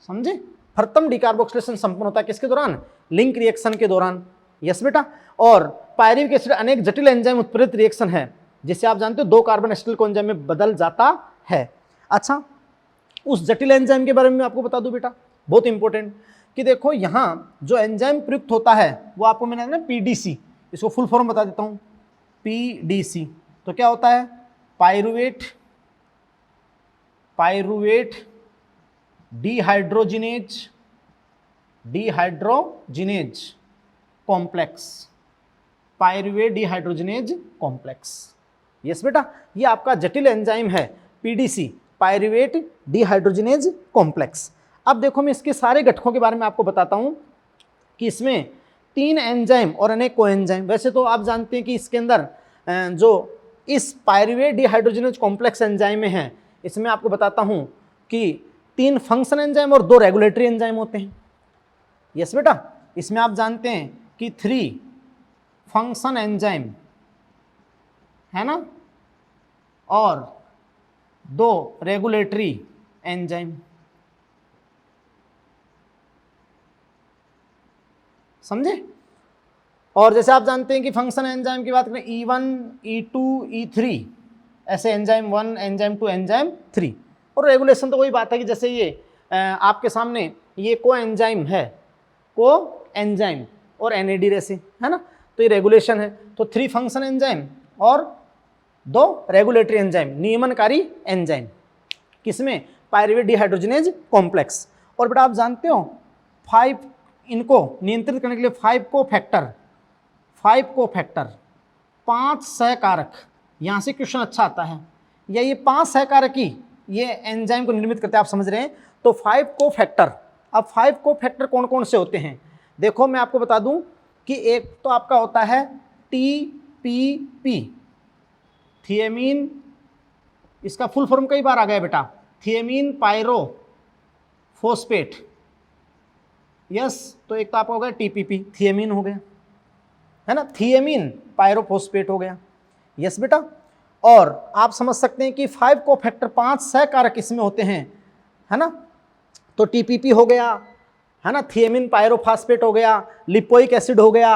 समझे? प्रथम डिकार्बोक्सिलेशन संपन्न होता है किसके दौरान? लिंक रिएक्शन के दौरान। यस बेटा। और पायरुविक एसिड अनेक जटिल एंजाइम उत्प्रेरित रिएक्शन है, जिसे आप जानते हो 2 कार्बन एसिटिल को एंजाइम में बदल जाता है। अच्छा, उस जटिल एंजाइम के बारे में आपको बता दूं बेटा, बहुत इंपॉर्टेंट, कि देखो यहां जो एंजाइम प्रयुक्त होता है वो आपको मैंने ना पीडीसी, इसको फुल फॉर्म बता देता हूं, पीडीसी। तो क्या होता है? Pyruvate dehydrogenase complex, pyruvate dehydrogenase complex. Yes बेटा, ये आपका जटिल एंजाइम है पीडीसी, पायरुवेट डिहाइड्रोजिनेज कॉम्प्लेक्स। अब देखो मैं इसके सारे घटकों के बारे में आपको बताता हूं कि इसमें 3 एंजाइम और अनेक कोएंजाइम। वैसे तो आप जानते हैं कि इसके अंदर जो इस पायरुवेट डिहाइड्रोजिनेज कॉम्प्लेक्स एंजाइम में है, इसमें आपको बताता हूं कि 3 फंक्शन एंजाइम और 2 रेगुलेटरी एंजाइम होते हैं। यस बेटा, इसमें आप जानते हैं कि 3 फंक्शन एंजाइम है ना, और 2 रेगुलेटरी एंजाइम। समझे? और जैसे आप जानते हैं कि फंक्शन एंजाइम की बात करें, E1, E2, E3, ऐसे एंजाइम 1, एंजाइम 2, एंजाइम 3। और रेगुलेशन तो वही बात है कि जैसे ये आपके सामने ये को एंजाइम है, को एंजाइम और NAD रेसे, है ना, तो ये रेगुलेशन है। तो 3 फंक्शन एंजाइम और 2 रेगुलेटरी एंजाइम, नियमनकारी एंजाइम, किसमें? Pyruvate dehydrogenase complex. और बेटा आप जानते हो 5, इनको नियंत्रित करने के लिए 5 को फैक्टर 5 सहकारक, यहां से क्वेश्चन अच्छा आता है, या ये 5 सहकारक ही ये एंजाइम को निर्मित करते हैं, आप समझ रहे हैं? तो 5 को फैक्टर। अब 5 को फैक्टर कौन कौन से होते हैं? देखो मैं आपको बता दूं कि एक तो आपका होता है TPP, थियामीन, इसका फुल फॉर्म कई बार आ गया बेटा, थियामीन पायरोफॉस्फेट। यस, तो एक तो आपका हो गया TPP, थियामीन हो गया, है ना, थियामीन पायरोफॉस्फेट हो गया। यस बेटा। और आप समझ सकते हैं कि 5 को फैक्टर 5 सहकारक इसमें होते हैं, है ना, तो TPP हो गया, है ना, थियामीन पायरोफॉस्फेट हो गया, लिपोइक एसिड हो गया,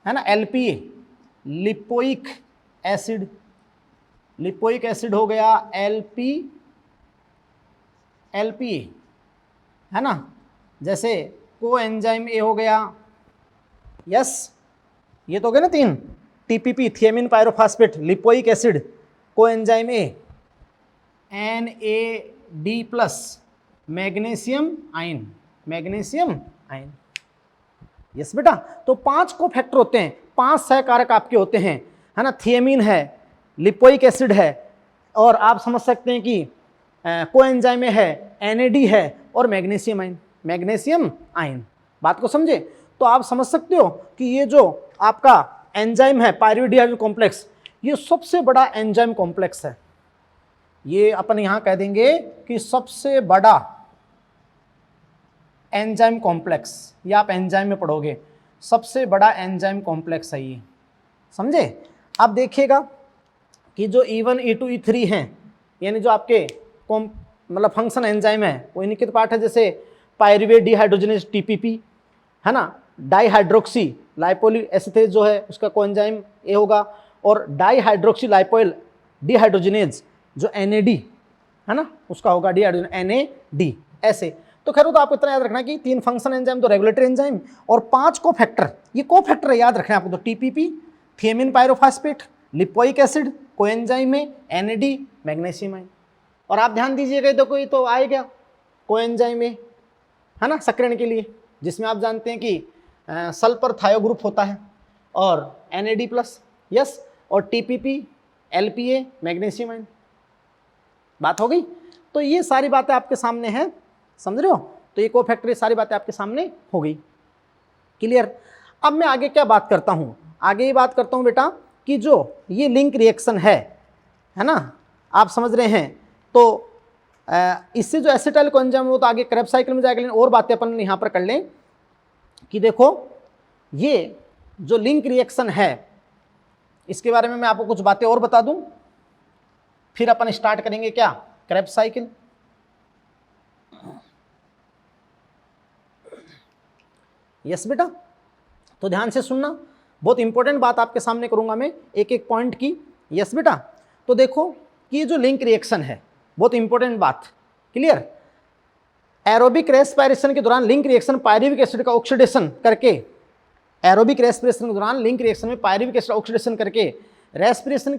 है ना, LPA, लिपोइक एसिड हो गया, LPA, है ना, जैसे को एंजाइम A हो गया। यस, ये तो हो गया ना 3, TPP, thiamine pyrophosphate, lipoic acid, coenzyme A, NAD+, magnesium ion. Yes बेटा, तो 5 को फैक्टर होते हैं, 5 सहकारक आपके होते हैं, है ना, थियामीन है, लिपोइक एसिड है, और आप समझ सकते हैं कि कोएंजाइम में है, NAD है, और मैग्नीशियम आयन। बात को समझे? तो आप समझ सकते हो कि ये जो आपका एंजाइम है पायरुवेट डिहाइड्रोजिनेज कॉम्प्लेक्स, ये सबसे बड़ा एंजाइम कॉम्प्लेक्स है। ये अपन यहां कह देंगे कि सबसे बड़ा एंजाइम कॉम्प्लेक्स, ये आप एंजाइम में पढ़ोगे, सबसे बड़ा एंजाइम कॉम्प्लेक्स है ये। समझे? अब देखिएगा कि जो E1, E2, E3 हैं, यानी जो आपके मतलब फंक्शन एंजाइम है, वो इनके पार्ट है, जैसे पायरुवेट डिहाइड्रोजिनेज TPP, है ना, डाईहाइड्रोक्सी लाइपोइल एसिथेज जो है उसका कोएंजाइम A होगा, और डाईहाइड्रोक्सी लाइपोइल डिहाइड्रोजिनेज जो NAD है ना, उसका होगा NAD। ऐसे तो खैर तो आपको इतना याद रखना कि 3 फंक्शन एंजाइम, 2 रेगुलेटरी एंजाइम और 5 को फैक्टर, ये को फैक्टर है, याद रखना है आपको। तो TPP, thiamine pyrophosphate, lipoic acid, coenzyme है, NAD, मैग्नीशियम आयन। और आप ध्यान दीजिएगा, देखो ये तो आए क्या, कोएंजाइम है ना सक्रियण के लिए, जिसमें आप जानते हैं कि सल्फर थायो ग्रुप होता है, और NAD+, यस, और TPP, LPA, मैग्नीशियम आयन। बात हो गई। तो ये सारी बातें आपके सामने हैं, समझ रहे हो। तो ये कोफैक्टर, सारी बातें आपके सामने हो गई, क्लियर। अब मैं आगे क्या बात करता हूँ, आगे ये बात करता हूँ बेटा कि जो ये लिंक रिएक्शन है ना, आप समझ रहे हैं। तो इससे जो एसिटाइल कोएंजाइम वो तो आगे क्रेब्स साइकिल में जाएगा, लेकिन और बातें अपन यहाँ पर कर लें कि देखो ये जो लिंक रिएक्शन है इसके बारे में मैं आपको कुछ बातें और बता दूं, फिर अपन स्टार्ट करेंगे क्या, क्रेब्स साइकिल। यस बेटा, तो ध्यान से सुनना, बहुत इंपॉर्टेंट बात आपके सामने करूंगा मैं एक एक पॉइंट की। यस बेटा, तो देखो कि ये जो लिंक रिएक्शन है, बहुत इंपॉर्टेंट बात, क्लियर। एरोबिक रेस्पिरेशन के दौरान लिंक रिएक्शन पायरुविक एसिड का ऑक्सीडेशन करके, एरोबिक रेस्पिरेशन के दौरान लिंक रिएक्शन में पायरुविक एसिड ऑक्सीडेशन करके रेस्पिरेशन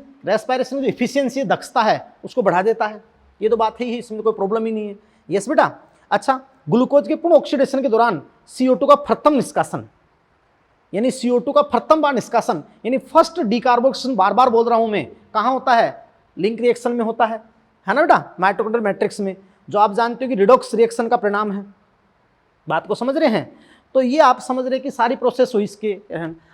जो इफिशियंसी दक्षता है उसको बढ़ा देता है। ये तो बात ही, इसमें कोई प्रॉब्लम ही नहीं है। यस बेटा। अच्छा, ग्लूकोज के पूर्ण ऑक्सीडेशन के दौरान CO2 का प्रथम निष्कासन, यानी CO2 का प्रथम बार निष्कासन, यानी फर्स्ट डिकार्बोक्सिलेशन, बार बार बोल रहा हूं मैं, कहां होता है, लिंक रिएक्शन में होता है ना बेटा, माइटोकॉन्ड्रियल मैट्रिक्स में, जो आप जानते हो कि रिडॉक्स रिएक्शन का परिणाम है। बात को समझ रहे हैं। तो ये आप समझ रहे हैं कि सारी प्रोसेस हुई इसके।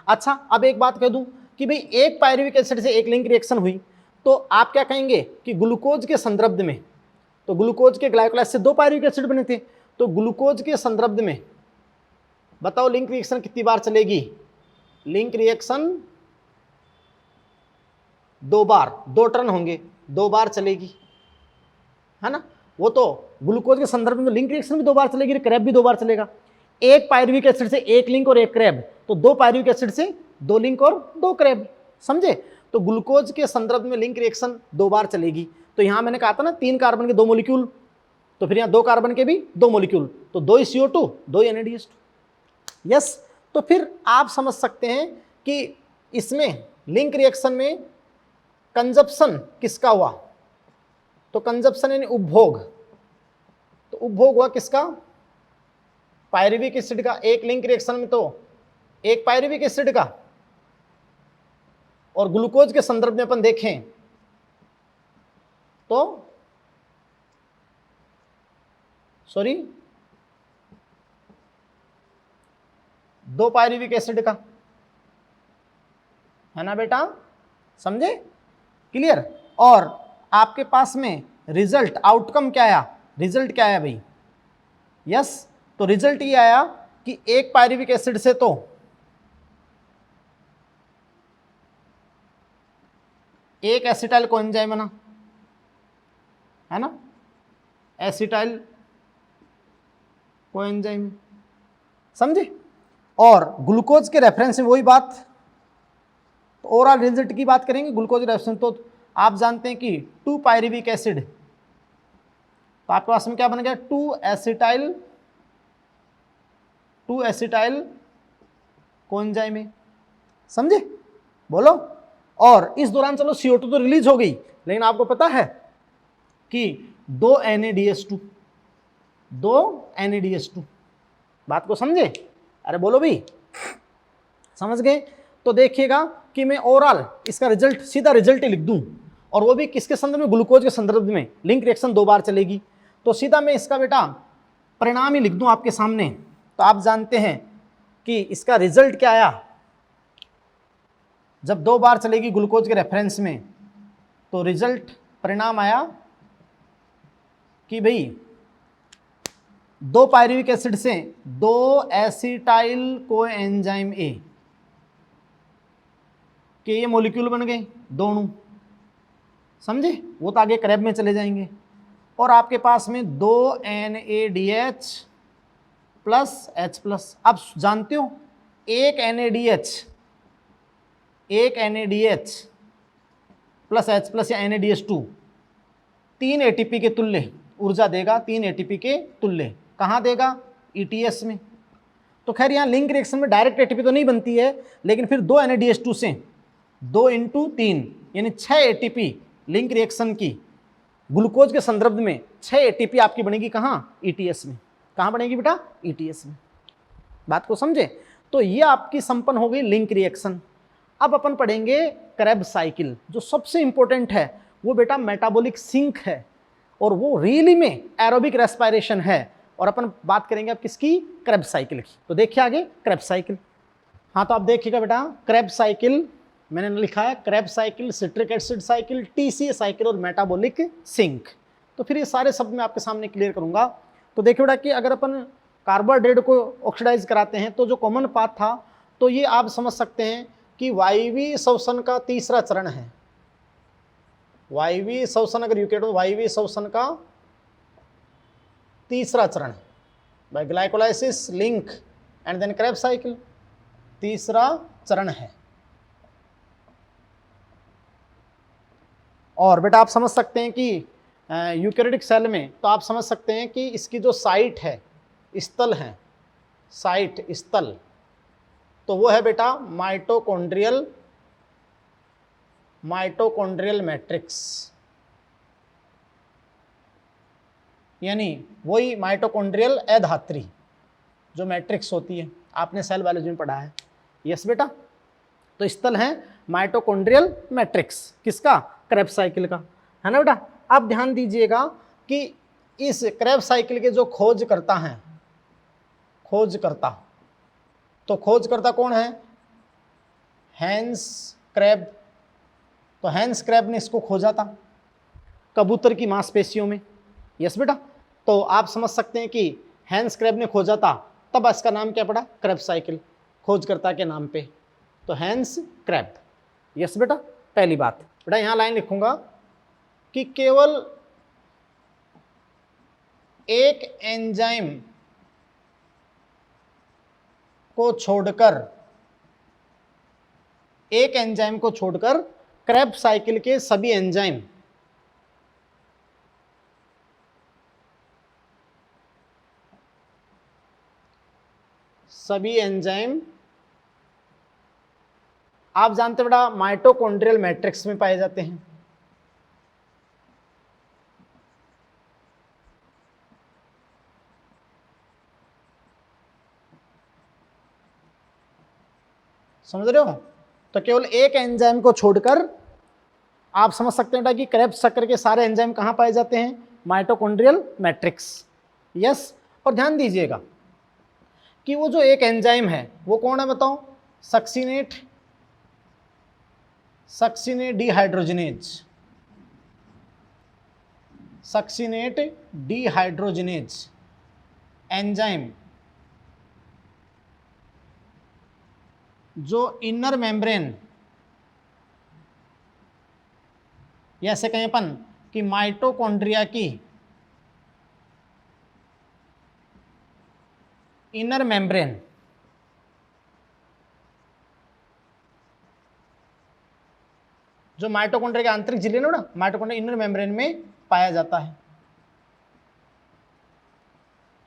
अच्छा, अब एक बात कह दूं कि भाई एक पायरुविक एसिड से एक लिंक रिएक्शन हुई, तो आप क्या कहेंगे कि ग्लूकोज के संदर्भ में, तो ग्लूकोज के ग्लाइकोलाइज से 2 पायरुविक एसिड बने थे, तो ग्लूकोज के संदर्भ में बताओ लिंक रिएक्शन कितनी बार चलेगी, लिंक रिएक्शन 2 बार, 2 टर्न होंगे, 2 बार चलेगी, है ना। वो तो ग्लूकोज के संदर्भ में लिंक रिएक्शन भी 2 बार चलेगी, क्रैब भी 2 बार चलेगा। एक पायरुविक एसिड से एक लिंक और एक क्रैब, तो 2 पायरुविक एसिड से 2 लिंक और 2 क्रैब, समझे। तो ग्लूकोज के संदर्भ में लिंक रिएक्शन 2 बार चलेगी। तो यहां मैंने कहा था ना 3 कार्बन के 2 मॉलिक्यूल, तो फिर यहां 2 कार्बन के भी 2 मॉलिक्यूल, तो 2 CO2, 2 NADH2। यस, तो फिर आप समझ सकते हैं कि इसमें लिंक रिएक्शन में कंजप्शन किसका हुआ, तो कंजप्शन यानी उपभोग, तो उपभोग हुआ किसका, पायरुविक एसिड का। एक लिंक रिएक्शन में तो एक पायरुविक एसिड का, और ग्लूकोज के संदर्भ में अपन देखें तो सॉरी 2 पायरुविक एसिड का, है ना बेटा, समझे, क्लियर। और आपके पास में रिजल्ट, आउटकम क्या आया, रिजल्ट क्या आया भाई, यस, तो रिजल्ट ये आया कि एक पायरुविक एसिड से तो एक एसिटाइल कोएंजाइम बना, है ना, एसिटाइल कोएंजाइम, समझे। और ग्लूकोज के रेफरेंस में वही बात, तो ओवरऑल रिजल्ट की बात करेंगे ग्लूकोज रेफरेंस, तो आप जानते हैं कि 2 पायरुविक एसिड, तो आपके पास में क्या बन गया, 2 एसिटाइल कोएंजाइम, समझे, बोलो। और इस दौरान चलो CO2 तो रिलीज हो गई, लेकिन आपको पता है कि 2 NADH2, बात को समझे, अरे बोलो भी, समझ गए। तो देखिएगा कि मैं ओवरऑल इसका रिजल्ट, सीधा रिजल्ट ही लिख दूं, और वो भी किसके संदर्भ में, ग्लूकोज के संदर्भ में, लिंक रिएक्शन 2 बार चलेगी, तो सीधा मैं इसका बेटा परिणाम ही लिख दूं आपके सामने। तो आप जानते हैं कि इसका रिजल्ट क्या आया, जब 2 बार चलेगी ग्लूकोज के रेफरेंस में, तो रिजल्ट परिणाम आया कि भाई 2 पायरुविक एसिड से 2 एसिटाइल कोएंजाइम A के ये मॉलिक्यूल बन गए दोनों, समझे, वो तो आगे क्रैब में चले जाएंगे। और आपके पास में 2 NADH प्लस H+। अब जानते हो एक NADH प्लस H+ या NADH2 3 ATP के तुल्य ऊर्जा देगा, 3 ATP के तुल्य, कहाँ देगा, ETS में। तो खैर यहाँ लिंक रिएक्शन में डायरेक्ट ATP तो नहीं बनती है, लेकिन फिर 2 NADH2 से 2 इंटू 3 यानी 6 एटीपी लिंक रिएक्शन की ग्लूकोज के संदर्भ में 6 एटीपी आपकी बनेगी कहाँ? ईटीएस में। कहाँ बनेगी बेटा? ईटीएस में। बात को समझे? तो ये आपकी संपन्न हो गई लिंक रिएक्शन। अब अपन पढ़ेंगे क्रेब्स साइकिल। जो सबसे इंपॉर्टेंट है वो बेटा मेटाबॉलिक सिंक है और वो रियली में एरोबिक रेस्पिरेशन है। और अपन बात करेंगे अब किसकी? क्रेब्स साइकिल की। तो देखिए आगे क्रेब्स साइकिल। हाँ तो आप देखिएगा बेटा क्रेब्स साइकिल मैंने लिखा है, Krebs cycle, citric acid cycle, TCA cycle और मेटाबॉलिक सिंक। तो फिर ये सारे शब्द मैं आपके सामने क्लियर करूंगा। तो देखिए बेटा कि अगर अपन कार्बोहाइड्रेट को ऑक्सीडाइज कराते हैं तो जो कॉमन पाथ था तो ये आप समझ सकते हैं कि वायवीय श्वसन का तीसरा चरण है। वायवीय श्वसन अगर यूकेट में वायवीय श्वसन का तीसरा चरण by glycolysis link and then Krebs cycle, तीसरा चरण है। और बेटा आप समझ सकते हैं कि यूकैरियोटिक सेल में तो आप समझ सकते हैं कि इसकी जो साइट है, स्थल है, साइट स्थल, तो वो है बेटा माइटोकॉन्ड्रियल मैट्रिक्स, यानी वही माइटोकॉन्ड्रियल अधात्री जो मैट्रिक्स होती है, आपने सेल बायोलॉजी में पढ़ा है। यस बेटा, तो स्थल है माइटोकॉन्ड्रियल मैट्रिक्स किसका? क्रेब्स साइकिल का, है ना बेटा। अब ध्यान दीजिएगा कि इस क्रेब्स साइकिल के जो खोजकर्ता हैं, तो खोजकर्ता कौन है? Hans Kreb. तो हैंस क्रेब ने इसको खोजा था कबूतर की मांसपेशियों में। यस बेटा, तो आप समझ सकते हैं कि हैंस क्रेब ने खोजा था, तब इसका नाम क्या पड़ा? क्रेब्स साइकिल, खोजकर्ता के नाम पे। तो हैंस क्रेब। यस बेटा, पहली बात। बेटा यहां लाइन लिखूंगा कि केवल एक एंजाइम को छोड़कर क्रेब्स साइकिल के सभी एंजाइम आप जानते बेटा माइटोकॉन्ड्रियल मैट्रिक्स में पाए जाते हैं। समझ रहे हो? तो केवल एक एंजाइम को छोड़कर आप समझ सकते हैं कि क्रेब्स चक्र के सारे एंजाइम कहां पाए जाते हैं? Mitochondrial matrix. यस, और ध्यान दीजिएगा कि वो जो एक एंजाइम है वो कौन है बताओ? सक्सिनेट डिहाइड्रोजिनेज एंजाइम जो इनर मेम्ब्रेन, या ऐसे कहें अपन कि माइटोकॉन्ड्रिया की इनर मेम्ब्रेन, जो माइटोकॉन्ड्रिया के आंतरिक झिल्ली है ना, माइटोकॉन्ड्रिया इनर मेम्ब्रेन में पाया जाता है।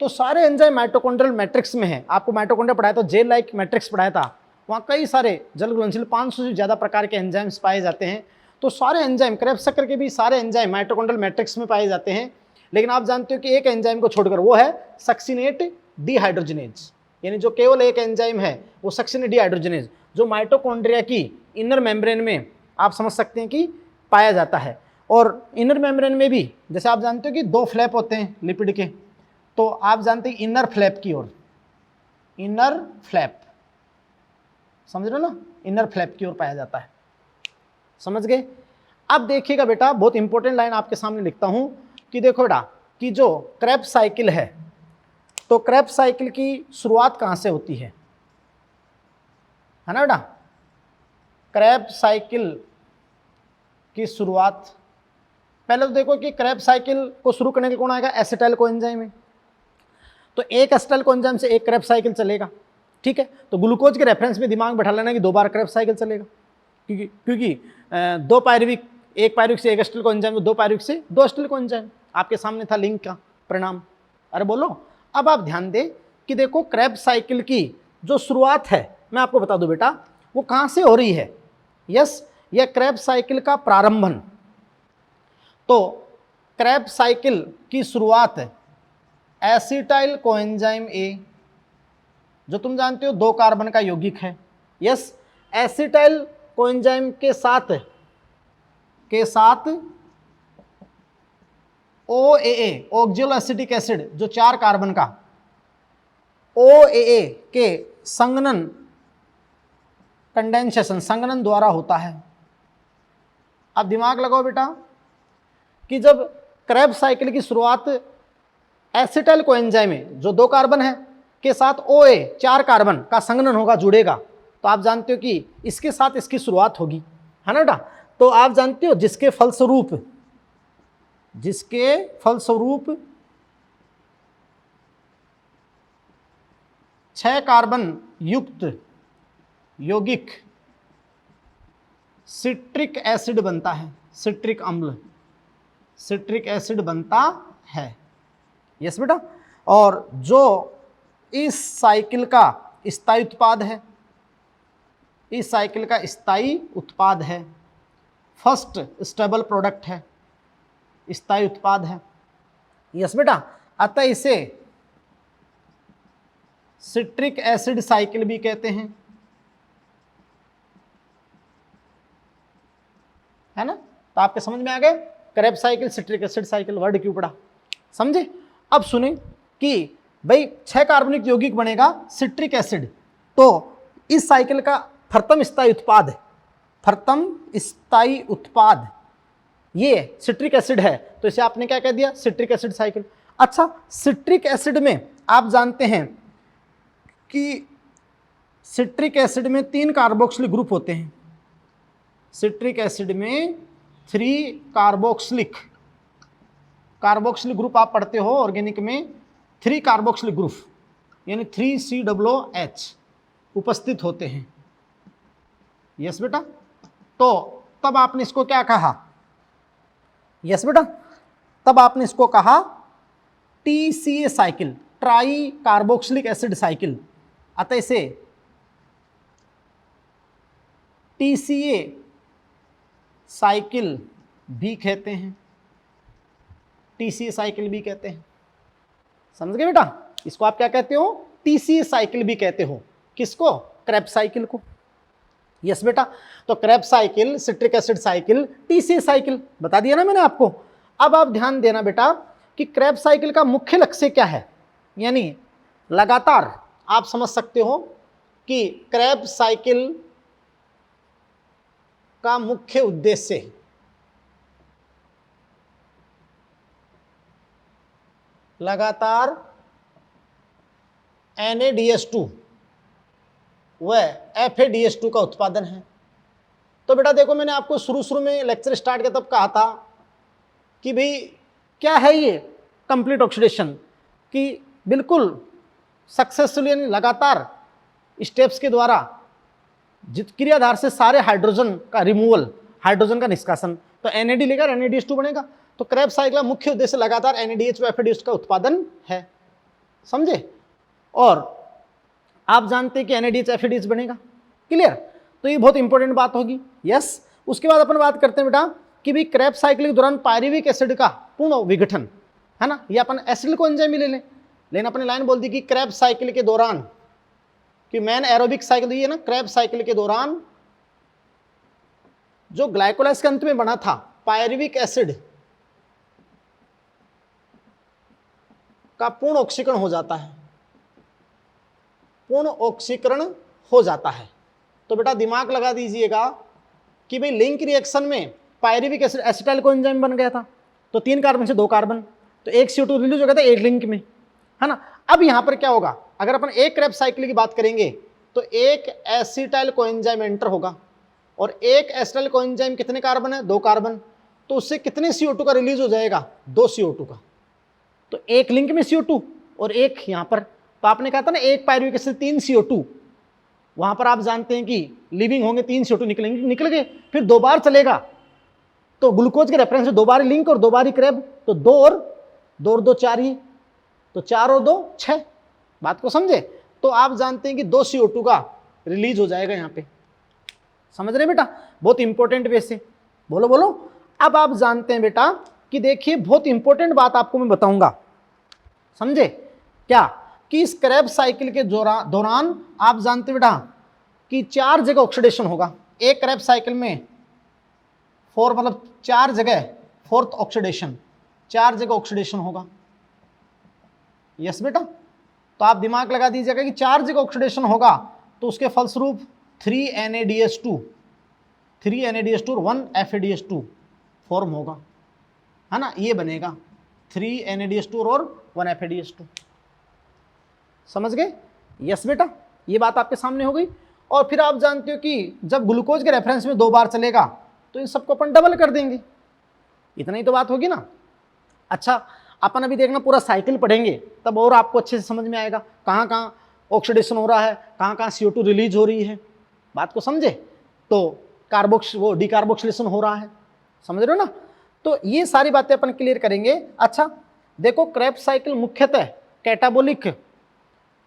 तो सारे एंजाइम माइटोकॉन्ड्रियल मैट्रिक्स में है। आपको माइटोकॉन्ड्रिया पढ़ाया तो जेल लाइक मैट्रिक्स पढ़ाया था, वहां कई सारे जल घुलनशील 500 से ज्यादा प्रकार के एंजाइम्स पाए जाते हैं। तो सारे एंजाइम, क्रेब्स चक्र के भी सारे एंजाइम माइटोकॉन्ड्रियल मैट्रिक्स में पाए जाते हैं। लेकिन आप जानते हो कि एक एंजाइम को छोड़कर, वो है सक्सिनेट डिहाइड्रोजिनेज, यानी जो केवल एक एंजाइम है वो सक्सिनेट डिहाइड्रोजिनेज, जो माइटोकॉन्ड्रिया की इनर मेम्ब्रेन में आप समझ सकते हैं कि पाया जाता है। और इनर मेम्ब्रेन में भी जैसे आप जानते हो कि 2 फ्लैप होते हैं लिपिड के, तो आप जानते हैं इनर फ्लैप की ओर, इनर फ्लैप, समझ रहे हो ना, इनर फ्लैप की ओर पाया जाता है। समझ गए? अब देखिएगा बेटा, बहुत इंपॉर्टेंट लाइन आपके सामने लिखता हूं कि देखो बेटा कि जो क्रेब्स साइकिल है, तो क्रेब्स साइकिल की शुरुआत कहां से होती है ना बेटा? क्रेब्स साइकिल की शुरुआत, पहले तो देखो कि क्रेब्स साइकिल को शुरू करने के लिए कौन आएगा? एसिटाइल कोएंजाइम है। तो एक एसिटाइल कोएंजाइम से एक क्रेब्स साइकिल चलेगा, ठीक है। तो ग्लूकोज के रेफरेंस में दिमाग बैठा लेना कि 2 बार क्रेब्स साइकिल चलेगा, क्योंकि 2 पायरुविक, एक पायरुविक से एक एसिटाइल कोएंजाइम, 2 पायरुविक से 2 एसिटाइल कोएंजाइम। आपके सामने था लिंक का परिणाम। अरे बोलो। अब आप ध्यान दें कि देखो क्रेब्स साइकिल की जो शुरुआत है, मैं आपको बता दूं बेटा वो कहां से हो रही है। यस, यह क्रेब्स साइकिल का प्रारंभन। तो क्रेब्स साइकिल की शुरुआत एसिटाइल कोएंजाइम ए, जो तुम जानते हो 2 कार्बन का यौगिक है। यस, एसिटाइल कोएंजाइम के साथ OAA ऑक्जेलो एसिटिक एसिड, जो 4 कार्बन का OAA के संघनन, कंडेंसेशन, संघनन द्वारा होता है। अब दिमाग लगाओ बेटा कि जब क्रेब्स साइकिल की शुरुआत एसिटाइल कोएंजाइम में जो 2 कार्बन है के साथ OA 4 कार्बन का संघनन होगा, जुड़ेगा, तो आप जानते हो कि इसके साथ इसकी शुरुआत होगी, है ना बेटा। तो आप जानते हो जिसके फलस्वरूप 6 कार्बन युक्त यौगिक सिट्रिक एसिड बनता है, सिट्रिक अम्ल, सिट्रिक एसिड बनता है। यस बेटा, और जो इस साइकिल का स्थायी उत्पाद है, इस साइकिल का स्थायी उत्पाद है, फर्स्ट स्टेबल प्रोडक्ट है, स्थायी उत्पाद है। यस बेटा, अतः इसे सिट्रिक एसिड साइकिल भी कहते हैं, है ना। तो आपके समझ में आ गए Krebs cycle, citric acid cycle, word क्यों पड़ा, समझे। अब सुने कि भाई 6 कार्बनिक यौगिक बनेगा सिट्रिक एसिड, तो इस साइकिल का प्रथम स्थायी उत्पाद ये सिट्रिक एसिड है, तो इसे आपने क्या कह दिया, सिट्रिक एसिड साइकिल। अच्छा, सिट्रिक एसिड में आप जानते हैं कि सिट्रिक एसिड में 3 कार्बोक्सिलिक ग्रुप होते हैं। सिट्रिक एसिड में 3 कार्बोक्सिलिक ग्रुप आप पढ़ते हो ऑर्गेनिक में, 3 कार्बोक्सिलिक ग्रुप यानी 3COOH उपस्थित होते हैं। यस बेटा, तो तब आपने इसको क्या कहा, यस बेटा, तब आपने इसको कहा TCA cycle, try carboxylic acid cycle. अतः इसे TCA साइकिल भी कहते हैं, TCA साइकिल भी कहते हैं, समझ गए बेटा। इसको आप क्या कहते हो, TCA साइकिल भी कहते हो। किसको, क्रेब्स साइकिल को। यस बेटा, तो Krebs cycle, citric acid cycle, TCA cycle बता दिया ना मैंने आपको। अब आप ध्यान देना बेटा कि क्रेब्स साइकिल का मुख्य लक्ष्य क्या है, यानी लगातार आप समझ सकते हो कि क्रेब्स साइकिल का मुख्य उद्देश्य लगातार NADH2 व FADH2 का उत्पादन है। तो बेटा देखो, मैंने आपको शुरू में लेक्चर स्टार्ट किया तब कहा था कि भाई क्या है ये कंप्लीट ऑक्सीडेशन, कि बिल्कुल सक्सेसफुली यानी लगातार स्टेप्स के द्वारा क्रियाधार से सारे हाइड्रोजन का रिमूवल, हाइड्रोजन का निष्कासन, तो NAD लेकर NADH2 बनेगा। तो क्रेब्स साइकिल का मुख्य उद्देश्य लगातार NADH व FADH का उत्पादन है, समझे। और आप जानते हैं कि NADH FADH बनेगा, क्लियर। तो ये बहुत इंपॉर्टेंट बात होगी। यस, उसके बाद अपन बात करते हैं बेटा कि भाई क्रेब्स साइकिल के दौरान पायरुविक एसिड का पूर्ण विघटन, है ना, ये अपन एसिटिल कोएंजाइम ही ले लें, लेकिन अपने लाइन बोल दी कि क्रेब्स साइकिल के दौरान, कि मैन एरोबिक साइकिल ये ना, क्रेब्स साइकिल के दौरान जो ग्लाइकोलाइसिस के अंत में बना था पायरुविक एसिड का पूर्ण ऑक्सीकरण हो जाता है, पूर्ण ऑक्सीकरण हो जाता है। तो बेटा दिमाग लगा दीजिएगा कि भाई लिंक रिएक्शन में पायरुविक एसिड एसिटाइल कोएंजाइम बन गया था, तो 3 कार्बन से 2 कार्बन, तो एक CO2 रिलीज हो गया था एक लिंक में, है ना। अब यहां पर क्या होगा, अगर अपन एक क्रेब्स साइकिल की बात करेंगे तो एक एसिटाइल कोएंजाइम एंटर होगा, और एक एसिटाइल कोएंजाइम कितने कार्बन है, 2 कार्बन, तो उससे कितने CO2 का रिलीज हो जाएगा, 2 CO2 का। तो एक लिंक में CO2 और एक यहां पर, तो आपने कहा था ना एक पायरुविक एसिड 3 CO2, वहां पर आप जानते हैं कि लिविंग होंगे 3 CO2 निकलेंगे, निकल गए, फिर 2 बार चलेगा, तो ग्लूकोज के रेफरेंस से 2 बार लिंक और 2 बार ही क्रेब, तो 2 और 2 4 ही, तो 4 और 2 6, बात को समझे। तो आप जानते हैं कि 2 CO2 का रिलीज हो जाएगा यहाँ पे, समझ रहे बेटा, बहुत इंपॉर्टेंट वे से, बोलो बोलो। अब आप जानते हैं बेटा कि देखिए बहुत इंपॉर्टेंट बात आपको मैं बताऊंगा, समझे क्या, कि इस क्रेब्स साइकिल के दौरान आप जानते हैं बेटा कि 4 जगह ऑक्सीडेशन होगा। एक क्रेब्स साइकिल में 4 मतलब 4 जगह, फोर्थ ऑक्सीडेशन, 4 जगह ऑक्सीडेशन होगा। यस बेटा, तो आप दिमाग लगा दीजिएगा कि 4 जगह ऑक्सीडेशन होगा, तो उसके फलस्वरूप 3 NaDH2 और 1 FADH2 फॉर्म होगा, है ना, ये बनेगा 3 NaDH2 और 1 FADH2। समझ गए? यस बेटा, ये बात आपके सामने हो गई। और फिर आप जानते हो कि जब ग्लूकोज के रेफरेंस में 2 बार चलेगा तो इन सबको अपन डबल कर देंगे, इतना ही तो बात होगी ना। अच्छा, अपन अभी देखना पूरा साइकिल पढ़ेंगे तब और आपको अच्छे से समझ में आएगा कहाँ कहाँ ऑक्सीडेशन हो रहा है, कहाँ कहाँ CO2 रिलीज हो रही है, बात को समझे। तो डिकार्बोक्सिलेशन हो रहा है, समझ रहे हो ना। तो ये सारी बातें अपन क्लियर करेंगे। अच्छा देखो, क्रेब्स साइकिल मुख्यतः कैटाबोलिक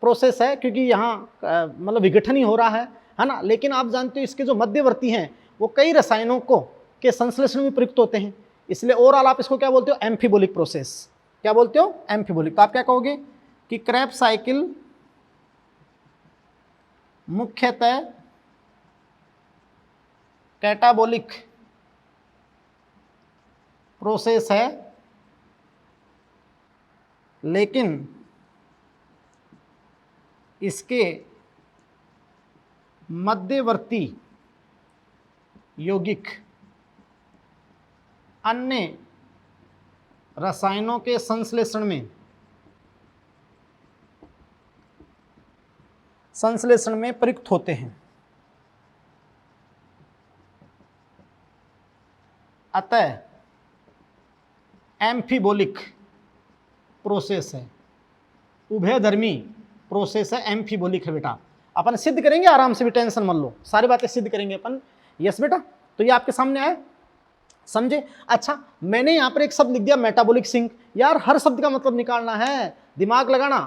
प्रोसेस है, क्योंकि यहाँ मतलब विघटन ही हो रहा है ना। लेकिन आप जानते हो इसके जो मध्यवर्ती हैं वो कई रसायनों को के संश्लेषण में प्रयुक्त होते हैं, इसलिए ओवरऑल आप इसको क्या बोलते हो, एम्फीबोलिक प्रोसेस। क्या बोलते हो, एम्फीबोलिक। तो आप क्या कहोगे कि क्रेब्स साइकिल मुख्यतः कैटाबोलिक प्रोसेस है, लेकिन इसके मध्यवर्ती यौगिक अन्य रसायनों के संश्लेषण में प्रयुक्त होते हैं। अतः एम्फीबोलिक प्रोसेस है, उभयधर्मी प्रोसेस है, एम्फीबोलिक है बेटा। अपन सिद्ध करेंगे आराम से भी, टेंशन मत लो, सारी बातें सिद्ध करेंगे अपन। यस बेटा, तो ये आपके सामने आए, समझे। अच्छा, मैंने यहाँ पर एक शब्द लिख दिया मेटाबॉलिक सिंक। यार हर शब्द का मतलब निकालना है, दिमाग लगाना।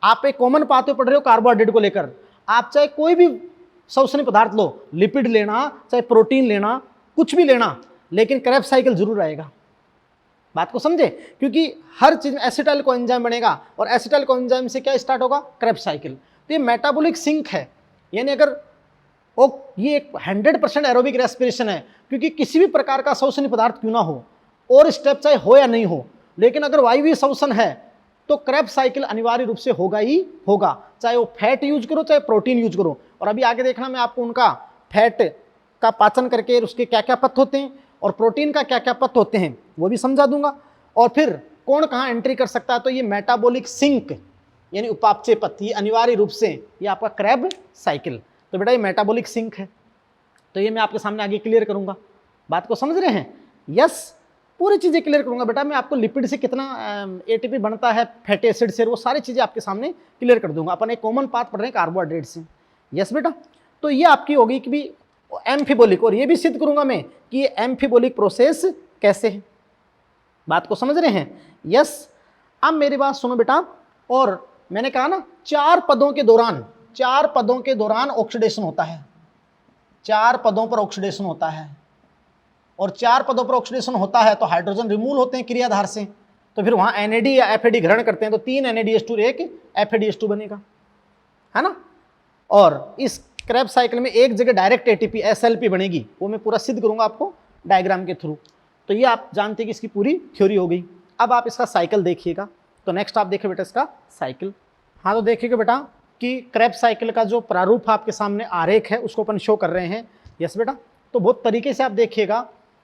आप एक कॉमन पाते पढ़ रहे हो कार्बोहाइड्रेट को लेकर, आप चाहे कोई भी संश्लेषणीय पदार्थ लो, लिपिड लेना चाहे प्रोटीन लेना, कुछ भी लेना, लेकिन क्रेब्स साइकिल जरूर आएगा, बात को समझे। क्योंकि हर चीज में एसिटाइल कोएंजाइम बनेगा, और एसिटाइल कोएंजाइम से क्या स्टार्ट होगा, क्रेब्स साइकिल। तो ये मेटाबॉलिक सिंक है, यानी अगर ये एक 100% एरोबिक रेस्पिरेशन है, क्योंकि किसी भी प्रकार का श्वसनीय पदार्थ क्यों ना हो, और स्टेप चाहे हो या नहीं हो, लेकिन अगर वायवीय श्वसन है तो क्रेब्स साइकिल अनिवार्य रूप से होगा ही होगा, चाहे वो फैट यूज करो चाहे प्रोटीन यूज करो। और अभी आगे देखना मैं आपको उनका फैट का पाचन करके उसके क्या क्या पथ होते हैं और प्रोटीन का क्या क्या पथ होते हैं वो भी समझा दूंगा, और फिर कौन कहाँ एंट्री कर सकता है। तो ये मेटाबॉलिक सिंक यानी उपापचय पथ, ये अनिवार्य रूप से ये आपका क्रेब साइकिल। तो बेटा ये मेटाबॉलिक सिंक है, तो ये मैं आपके सामने आगे क्लियर करूंगा, बात को समझ रहे हैं। यस, पूरी चीज़ें क्लियर करूंगा बेटा मैं आपको, लिपिड से कितना एटीपी बनता है, फैटी एसिड से, वो सारी चीज़ें आपके सामने क्लियर कर दूंगा। अपन एक कॉमन पाथ पढ़ रहे हैं कार्बोहाइड्रेट से। यस बेटा, तो ये आपकी होगी कि भी एम्फीबोलिक, और ये भी सिद्ध करूंगा मैं कि ये एम्फीबोलिक प्रोसेस कैसे है, बात को समझ रहे हैं। यस, अब मेरी बात सुनो बेटा, और मैंने कहा ना 4 पदों के दौरान ऑक्सीडेशन होता है, 4 पदों पर ऑक्सीडेशन होता है, और 4 पदों पर ऑक्सीडेशन होता है तो हाइड्रोजन रिमूव होते हैं क्रियाधार से, तो फिर वहां NAD या FAD ग्रहण करते हैं, तो 3 NADH2 1 FADH2 बनेगा, है ना। और इस क्रेब साइकिल में एक जगह डायरेक्ट ATP SLP बनेगी, वो मैं पूरा सिद्ध करूंगा आपको डायग्राम के थ्रू। तो ये आप जानते हैं कि इसकी पूरी थ्योरी हो गई। अब आप इसका साइकिल देखिएगा, तो नेक्स्ट आप देखिए बेटा इसका साइकिल। हाँ, तो देखिएगा बेटा कि क्रेब साइकिल का जो प्रारूप आपके सामने आरेख है उसको अपन शो कर रहे हैं। यस बेटा, तो बहुत तरीके से आप देखिएगा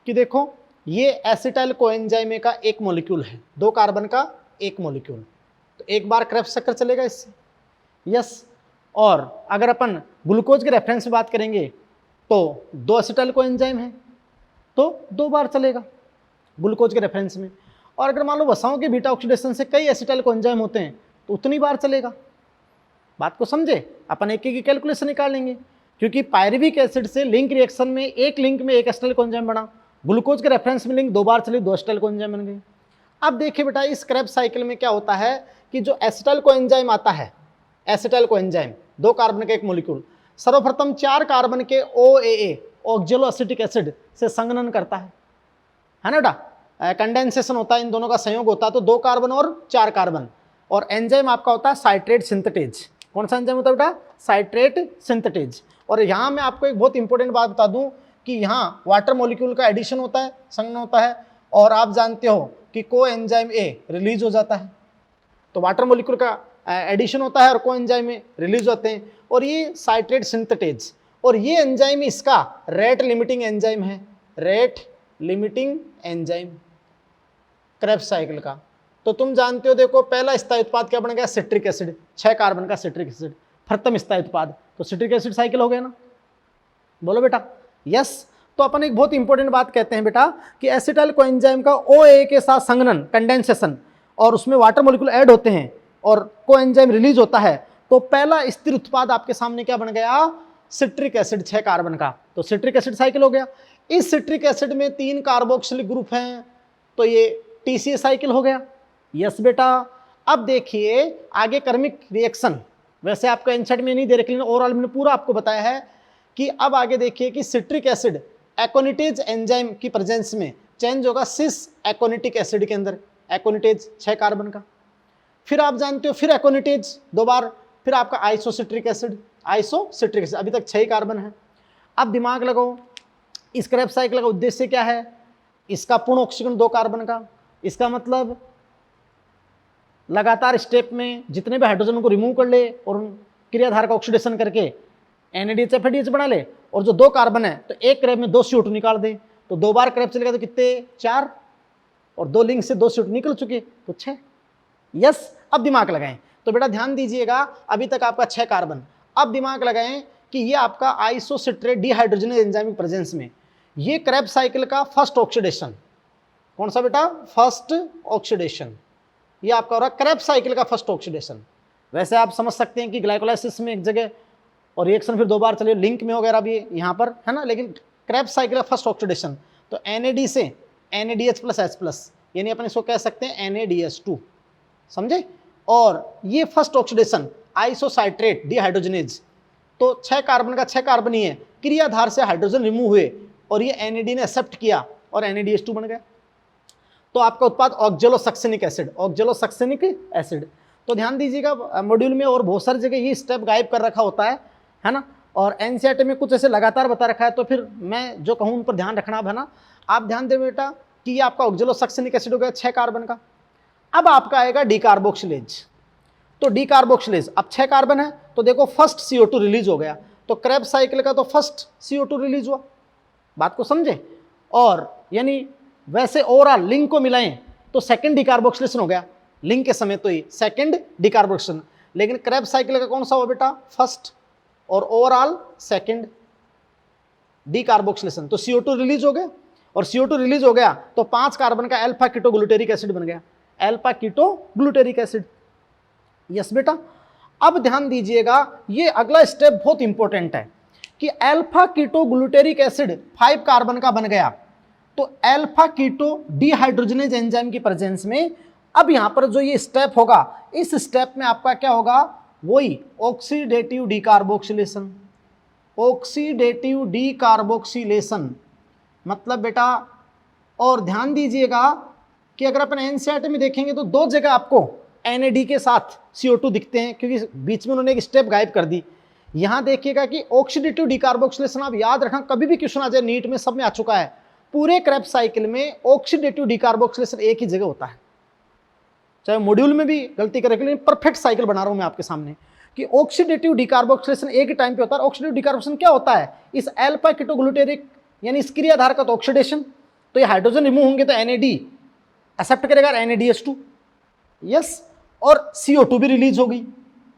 कि देखो ये एसिटाइल कोएंजाइम का एक मॉलिक्यूल है, 2 कार्बन का एक मॉलिक्यूल, तो एक बार क्रेब्स चक्कर चलेगा इससे। यस, और अगर अपन ग्लूकोज के रेफरेंस में बात करेंगे तो 2 एसिटाइल कोएंजाइम है, तो 2 बार चलेगा ग्लूकोज के रेफरेंस में। और अगर मान लो वसाओं के बीटा ऑक्सीडेशन से कई एसिटाइल कोएंजाइम होते हैं तो उतनी बार चलेगा, बात को समझे। अपन एक की कैलकुलेशन निकाल लेंगे, क्योंकि पायरुविक एसिड से लिंक रिएक्शन में एक लिंक में एक एसिटाइल कोएंजाइम बना, ग्लूकोज के रेफरेंस में लिंक 2 बार चली, 2 एसिटाइल कोएंजाइम बन गए। अब देखिए बेटा इस क्रेब साइकिल में क्या होता है कि जो एसिटाइल कोएंजाइम आता है, एसिटाइल कोएंजाइम 2 कार्बन का एक मॉलिक्यूल, सर्वप्रथम 4 कार्बन के OAA ऑक्जेलो एसिटिक एसिड से संघनन करता है ना बेटा, कंडेंसेशन होता है, इन दोनों का संयोग होता है, तो 2 कार्बन और 4 कार्बन। और एंजाइम आपका होता है साइट्रेट सिंथेटेज। कौन सा एंजाइम होता है बेटा? Citrate synthetase. और यहाँ मैं आपको एक बहुत इंपॉर्टेंट बात बता दूं कि यहाँ वाटर मॉलिक्यूल का एडिशन होता है, संघनन होता है, और आप जानते हो कि को एंजाइम ए रिलीज हो जाता है। तो वाटर मॉलिक्यूल का एडिशन होता है और को एंजाइम ए रिलीज होते हैं, और ये साइट्रेट सिंथेटेज। और ये एंजाइम इसका रेट लिमिटिंग एंजाइम है, rate limiting enzyme Krebs cycle का। तो तुम जानते हो, देखो पहला स्थायी उत्पाद क्या बन गया? सिट्रिक एसिड, 6 कार्बन का सिट्रिक एसिड, प्रथम स्थायी उत्पाद, तो सिट्रिक एसिड साइकिल हो गया ना? बोलो बेटा यस। तो अपन एक बहुत इंपॉर्टेंट बात कहते हैं बेटा कि एसिटाइल कोएंजाइम का OA के साथ संघनन, कंडेंसेशन, और उसमें वाटर मॉलिक्यूल ऐड होते हैं और कोएंजाइम रिलीज होता है, तो पहला स्थिर उत्पाद आपके सामने क्या बन गया? सिट्रिक एसिड, 6 कार्बन का, तो सिट्रिक एसिड साइकिल हो गया। इस सिट्रिक एसिड में 3 कार्बोक्सिलिक ग्रुप हैं, तो ये TCA साइकिल हो गया। यस बेटा। अब देखिए आगे कर्मिक रिएक्शन, वैसे आपको एनसेट में नहीं दे रखी, ओवरऑल मैंने पूरा आपको बताया है कि अब आगे देखिए कि सिट्रिक एसिड एकोनिटेज एंजाइम की प्रेजेंस में चेंज होगा सिस एकोनिटिक एसिड के अंदर, एकोनिटेज 6 कार्बन का। फिर आप जानते हो फिर एकोनिटेज 2 बार, फिर आपका आइसोसिट्रिक एसिड, आइसोसिट्रिक एसिड, अभी तक 6 कार्बन है। अब दिमाग लगाओ, इस क्रेब्स साइकिल का उद्देश्य क्या है? इसका पूर्ण ऑक्सीजन 2 कार्बन का, इसका मतलब लगातार स्टेप में जितने भी हाइड्रोजन को रिमूव कर ले और क्रियाधार का ऑक्सीडेशन करके NADH FADH बना ले, और जो 2 कार्बन है तो एक क्रेब में 2 CO2 निकाल दे, तो 2 बार क्रेब चलेगा तो कितने? 4, और 2 लिंक से 2 CO2 निकल चुके तो 6। यस। अब दिमाग लगाएं, तो बेटा ध्यान दीजिएगा, अभी तक आपका 6 कार्बन। अब दिमाग लगाएं कि ये आपका आइसोसिट्रेट डिहाइड्रोजनेज एंजाइम प्रेजेंस में ये क्रेब साइकिल का फर्स्ट ऑक्सीडेशन, कौन सा बेटा? First oxidation. ये आपका हो रहा है क्रेब साइकिल का फर्स्ट ऑक्सीडेशन। वैसे आप समझ सकते हैं कि ग्लाइकोलाइसिस में एक जगह और रिएक्शन फिर 2 बार चले, लिंक में वगैरह भी यहाँ पर है ना, लेकिन क्रेब साइकिल का फर्स्ट ऑक्सीडेशन, तो NAD से NADH+H+, यानी अपन इसको कह सकते हैं NADH2, समझे? और ये फर्स्ट ऑक्सीडेशन आइसोसाइट्रेट डिहाइड्रोजनेज, तो 6 कार्बन का 6 कार्बन ही है, क्रियाधार से हाइड्रोजन रिमूव हुए और ये NAD ने एक्सेप्ट किया और NADH2 बन गया, तो आपका उत्पाद ऑक्जेलोसक्सेनिक एसिड, ऑक्जेलोसक्सेनिक एसिड। तो ध्यान दीजिएगा मॉड्यूल में और बहुत सारी जगह ये स्टेप गायब कर रखा होता है ना, और NCERT में कुछ ऐसे लगातार बता रखा है, तो फिर मैं जो कहूँ उन पर ध्यान रखना है ना। आप ध्यान दें बेटा कि ये आपका ऑक्जेलोसक्सेनिक एसिड हो गया 6 कार्बन का। अब आपका आएगा डीकार्बोक्सिलेज, तो डीकार्बोक्सिलेज अब 6 कार्बन है, तो देखो फर्स्ट CO2 रिलीज हो गया, तो क्रेब साइकिल का तो फर्स्ट CO2 रिलीज हुआ, बात को समझे? और यानी वैसे ओवरऑल लिंक को मिलाएं तो सेकंड डीकार्बोक्सिलेशन हो गया, लिंक के समय तो ही सेकंड डीकार्बोक्सिलेशन, लेकिन क्रेब साइकिल का कौन सा हुआ बेटा? फर्स्ट, और ओवरऑल सेकंड डीकार्बोक्सिलेशन, तो CO2 रिलीज हो गया, और CO2 रिलीज हो गया तो 5 कार्बन का अल्फा कीटो ग्लूटेरिक एसिड बन गया, alpha keto glutaric acid. Yes बेटा। अब ध्यान दीजिएगा, ये अगला स्टेप बहुत इंपॉर्टेंट है कि alpha keto glutaric acid 5 carbon का बन गया, तो अल्फा कीटो डिहाइड्रोजनेज एंजाइम की प्रेजेंस में अब यहां पर जो ये स्टेप होगा, इस स्टेप में आपका क्या होगा? वही ऑक्सीडेटिव डीकार्बोक्सिलेशन, ऑक्सीडेटिव डीकार्बोक्सिलेशन मतलब बेटा, और ध्यान दीजिएगा कि अगर अपन NCERT में देखेंगे तो 2 जगह आपको NAD के साथ CO2 दिखते हैं, क्योंकि बीच में उन्होंने एक स्टेप गायब कर दी। यहां देखिएगा कि ऑक्सीडेटिव डीकार्बोक्सिलेशन, आप याद रखना कभी भी क्वेश्चन आ जाए, नीट में सब में आ चुका है, पूरे क्रेब साइकिल में ऑक्सीडेटिव डीकार्बोक्सिलेशन एक ही जगह होता है, चाहे मॉड्यूल में भी गलती करें, लेकिन परफेक्ट साइकिल बना रहा हूं मैं आपके सामने कि ऑक्सीडेटिव डीकार्बोक्सिलेशन एक ही टाइम पे होता है। ऑक्सीडेटिव डीकार्बोक्सिलेशन क्या होता है? इस अल्फा कीटो ग्लूटेरिक यानी इस क्रियाधार का तो ऑक्सीडेशन, तो ये हाइड्रोजन रिमूव होंगे तो NAD एक्सेप्ट करेगा NADH2, यस, और CO2 भी रिलीज होगी,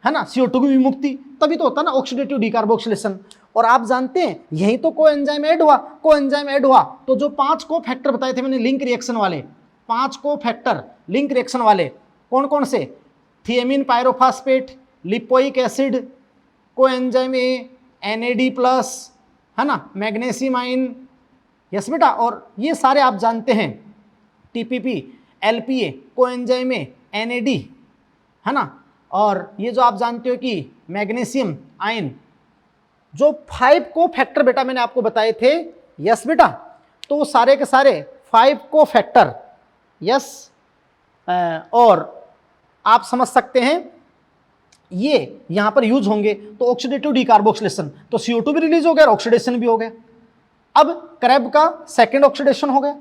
है ना, CO2 की भी मुक्ति, तभी तो होता है ना ऑक्सीडेटिव डीकार्बोक्सिलेशन। और आप जानते हैं यही तो कोएंजाइम ऐड हुआ, कोएंजाइम ऐड हुआ तो जो 5 को फैक्टर बताए थे मैंने लिंक रिएक्शन वाले, 5 को फैक्टर लिंक रिएक्शन वाले कौन कौन से? Thiamine pyrophosphate, lipoic acid, coenzyme A, NAD+, है ना, मैग्नीशियम आयन। यस बेटा। और ये सारे आप जानते हैं TPP, LPA, coenzyme A, NAD, है ना, और ये जो आप जानते हो कि मैग्नीशियम आयन जो 5 को फैक्टर बेटा मैंने आपको बताए थे, यस बेटा, तो वो सारे के सारे 5 को फैक्टर, यस, और आप समझ सकते हैं ये यहां पर यूज होंगे। तो ऑक्सीडेटिव डीकार्बोक्सिलेशन, तो CO2 भी रिलीज हो गया और ऑक्सीडेशन भी हो गया। अब क्रैब का सेकंड ऑक्सीडेशन हो गया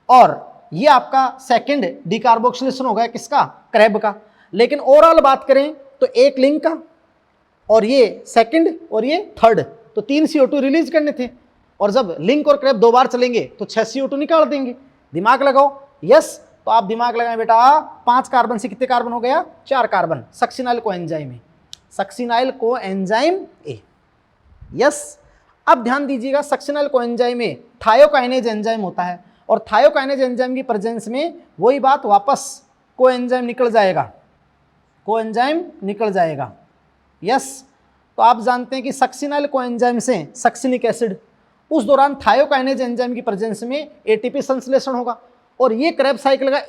और ये आपका सेकंड डीकार्बोक्सिलेशन हो गया किसका, क्रैब का। लेकिन ओवरऑल बात करें तो एक लिंक का और ये सेकंड और ये थर्ड, तो 3 CO2 रिलीज करने थे और जब लिंक और क्रैब 2 बार चलेंगे तो 6 CO2 निकाल देंगे। दिमाग लगाओ, यस, तो आप दिमाग लगाएं बेटा, 5 कार्बन से कितने कार्बन हो गया, 4 कार्बन। सक्सिनाइल कोएंजाइम है, सक्सिनाइल कोएंजाइम ए, यस। अब ध्यान दीजिएगा, सक्सिनाइल कोएंजाइम में थायोकाइनेज एंजाइम होता है और थायोकाइनेज एंजाइम की प्रेजेंस में वही बात वापस कोएंजाइम निकल जाएगा, कोएंजाइम निकल जाएगा, यस। तो आप जानते हैं कि सक्सिनाइल कोएंजाइम से सक्सिनिक एसिड, उस दौरान थायोकाइनेज एंजाइम की प्रेजेंस में एटीपी संश्लेषण होगा और ये क्रैब साइकिल का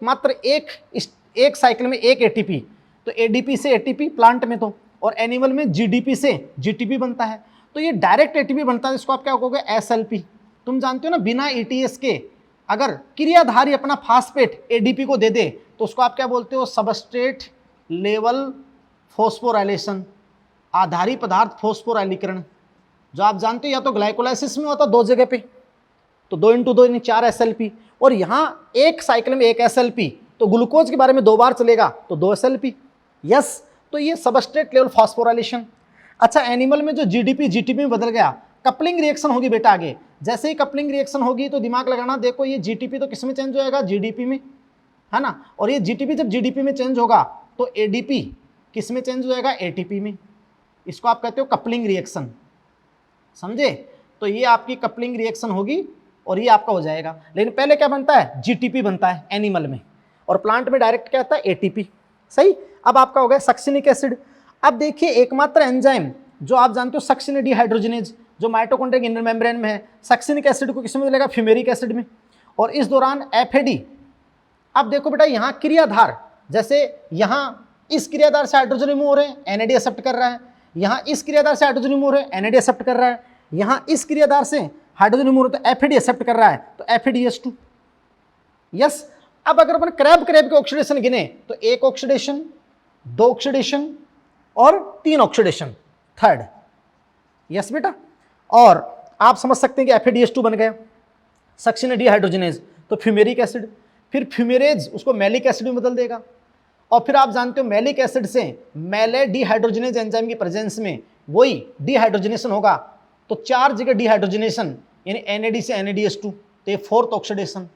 मात्र एक साइकिल में एक एटीपी, तो एडीपी से एटीपी प्लांट में तो, और एनिमल में जीडीपी से जीटीपी बनता है। तो ये डायरेक्ट एटीपी बनता है, इसको आप क्या कहोगे, एसएलपी। तुम जानते हो ना, बिना ईटीएस के अगर क्रियाधारी अपना फास्फेट एडीपी को दे दे तो उसको आप क्या बोलते हो, सबस्ट्रेट लेवल फॉस्फोराइलेशन, आधारी पदार्थ फॉस्फोराइलीकरण, जो आप जानते हो या तो ग्लाइकोलाइसिस में होता 2 जगह पे, तो 2 × 2 यानी 4 एसएलपी, और यहाँ एक साइकिल में 1 एसएलपी, तो ग्लूकोज के बारे में 2 बार चलेगा तो 2 एसएलपी, यस। तो ये सबस्ट्रेट लेवल फॉस्फोराइलेशन। अच्छा, एनिमल में जो जीडीपी जीटीपी में बदल गया, कपलिंग रिएक्शन होगी बेटा आगे। जैसे ही कपलिंग रिएक्शन होगी तो दिमाग लगाना, देखो ये जीटीपी तो किस में चेंज हो जाएगा, जीडीपी में, है ना, और ये जीटीपी जब जीडीपी में चेंज होगा तो एडीपी किस में चेंज हो जाएगा, एटीपी में। इसको आप कहते हो कपलिंग रिएक्शन, समझे। तो ये आपकी कपलिंग रिएक्शन होगी और ये आपका हो जाएगा। लेकिन पहले क्या बनता है, जीटीपी बनता है एनिमल में, और प्लांट में डायरेक्ट क्या आता है, एटीपी, सही। अब आपका हो गया सक्सिनिक एसिड। अब देखिए, एकमात्र एंजाइम जो आप जानते हो सक्सिन डिहाइड्रोजनेज, जो माइटोकॉन्ड्रिया इनर मेम्ब्रेन में है, सक्सिनिक एसिड को किसमें मिलेगा, फ्यूमेरिक एसिड में, और इस दौरान एफएडी। अब देखो बेटा, यहाँ क्रियाधार, जैसे यहाँ इस क्रियाधार से हाइड्रोजन रिमूव हो रहे हैं, एनएडी एक्सेप्ट कर रहा है, यहाँ इस क्रियाधार से हाइड्रोजन रिमूव हो रहे हैं, एनएडी एक्सेप्ट कर रहा है, यहाँ इस क्रियाधार से हाइड्रोजन रिमूव तो एफएडी एक्सेप्ट कर रहा है, तो एफएडीएस2, यस। अब अगर अपन क्रैब के ऑक्सीडेशन गिने तो 1 ऑक्सीडेशन, 2 ऑक्सीडेशन और 3 ऑक्सीडेशन, थर्ड, यस बेटा। और आप समझ सकते हैं कि एफएडीएस2 बन गया, सक्सिन डिहाइड्रोजनेज, तो फ्यूमेरिक एसिड, फिर फ्यूमेरेज उसको मैलिक एसिड में बदल देगा, और फिर आप जानते हो मैलिक एसिड से मैले डिहाइड्रोजनेज एंजाइम की प्रेजेंस में वही डिहाइड्रोजनेशन होगा, तो 4 जगह डिहाइड्रोजनेशन, यानी एनएडी से एनएडीएस2, तो 4th ऑक्सीडेशन।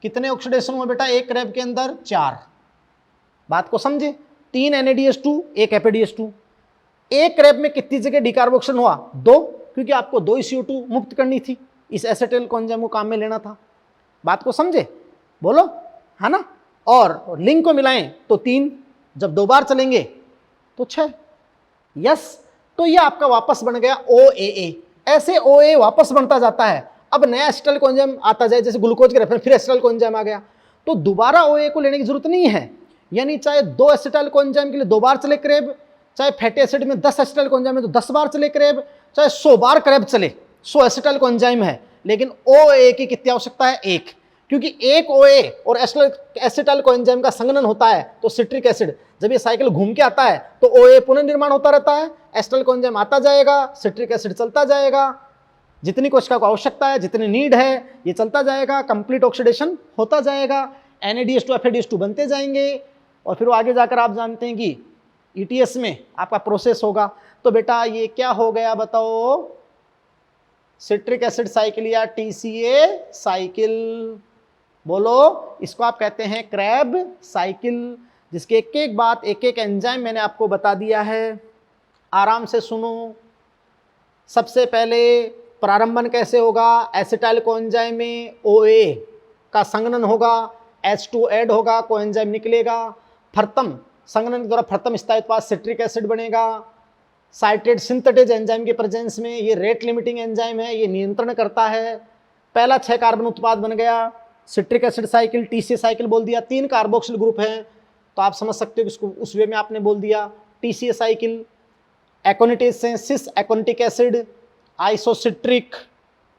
कितने ऑक्सीडेशन हुए बेटा एक क्रैब के अंदर, 4। बात को समझे, 3 एनएडीएस2, 1 एफएडीएस2। एक क्रैब में कितनी जगह डिकार्बोक्सिलेशन हुआ, 2, क्योंकि आपको 2 CO2 मुक्त करनी थी, इस एसिटाइल कोएंजाइम को काम में लेना था। बात को समझे, बोलो, है ना। और लिंक को मिलाएं तो 3, जब 2 बार चलेंगे तो 6, यस। तो ये आपका वापस बन गया OAA। ऐसे OA वापस बनता जाता है। अब नया एसिटाइल कोएंजाइम आता जाए, जैसे ग्लूकोज के रेफरेंस फिर एसिटाइल कोएंजाइम आ गया, तो दोबारा OA को लेने की जरूरत नहीं है। यानी चाहे 2 एसिटाइल कोएंजाइम के लिए 2 बार चले क्रैब, चाहे फैटी एसिड में 10 एसिटाइल कोएंजाइम है तो 10 बार चले क्रैब, चाहे 100 बार क्रैब चले, 100 एसिटाइल कोएंजाइम है, लेकिन OA की कितनी आवश्यकता है, 1, क्योंकि एक OA और एसिटाइल कोएंजाइम का संघनन होता है तो सिट्रिक एसिड, जब ये साइकिल घूम के आता है तो OA पुनर्निर्माण होता रहता है, एसिटाइल कोएंजाइम आता जाएगा, सिट्रिक एसिड चलता जाएगा, जितनी कोशिका को आवश्यकता है, जितनी नीड है, ये चलता जाएगा, कंप्लीट ऑक्सीडेशन होता जाएगा, NADH2 FADH2 बनते जाएंगे, और फिर वो आगे जाकर आप जानते हैं कि ETS में आपका प्रोसेस होगा। तो बेटा ये क्या हो गया बताओ, सिट्रिक एसिड साइकिल या TCA साइकिल, बोलो, इसको आप कहते हैं क्रैब साइकिल, जिसके एक एक बात, एक एक एंजाइम मैंने आपको बता दिया है। आराम से सुनो। सबसे पहले प्रारंभन कैसे होगा, एसिटाइल कोएंजाइम में OA का संघनन होगा, H2 ऐड होगा, कोएंजाइम निकलेगा, प्रथम संघनन के द्वारा प्रथम स्थायी उत्पाद सिट्रिक एसिड बनेगा। साइट्रेट सिंथेटेज एंजाइम के प्रेजेंस में ये रेट लिमिटिंग एंजाइम है, ये नियंत्रण करता है। पहला 6 कार्बन उत्पाद बन गया, citric acid cycle, TCA cycle बोल दिया। 3 कार्बोक्सिल ग्रुप है तो आप समझ सकते हो कि इसको उस वे में आपने बोल दिया TCA साइकिल। एकोनिटेज से cis aconitic acid, isocitric,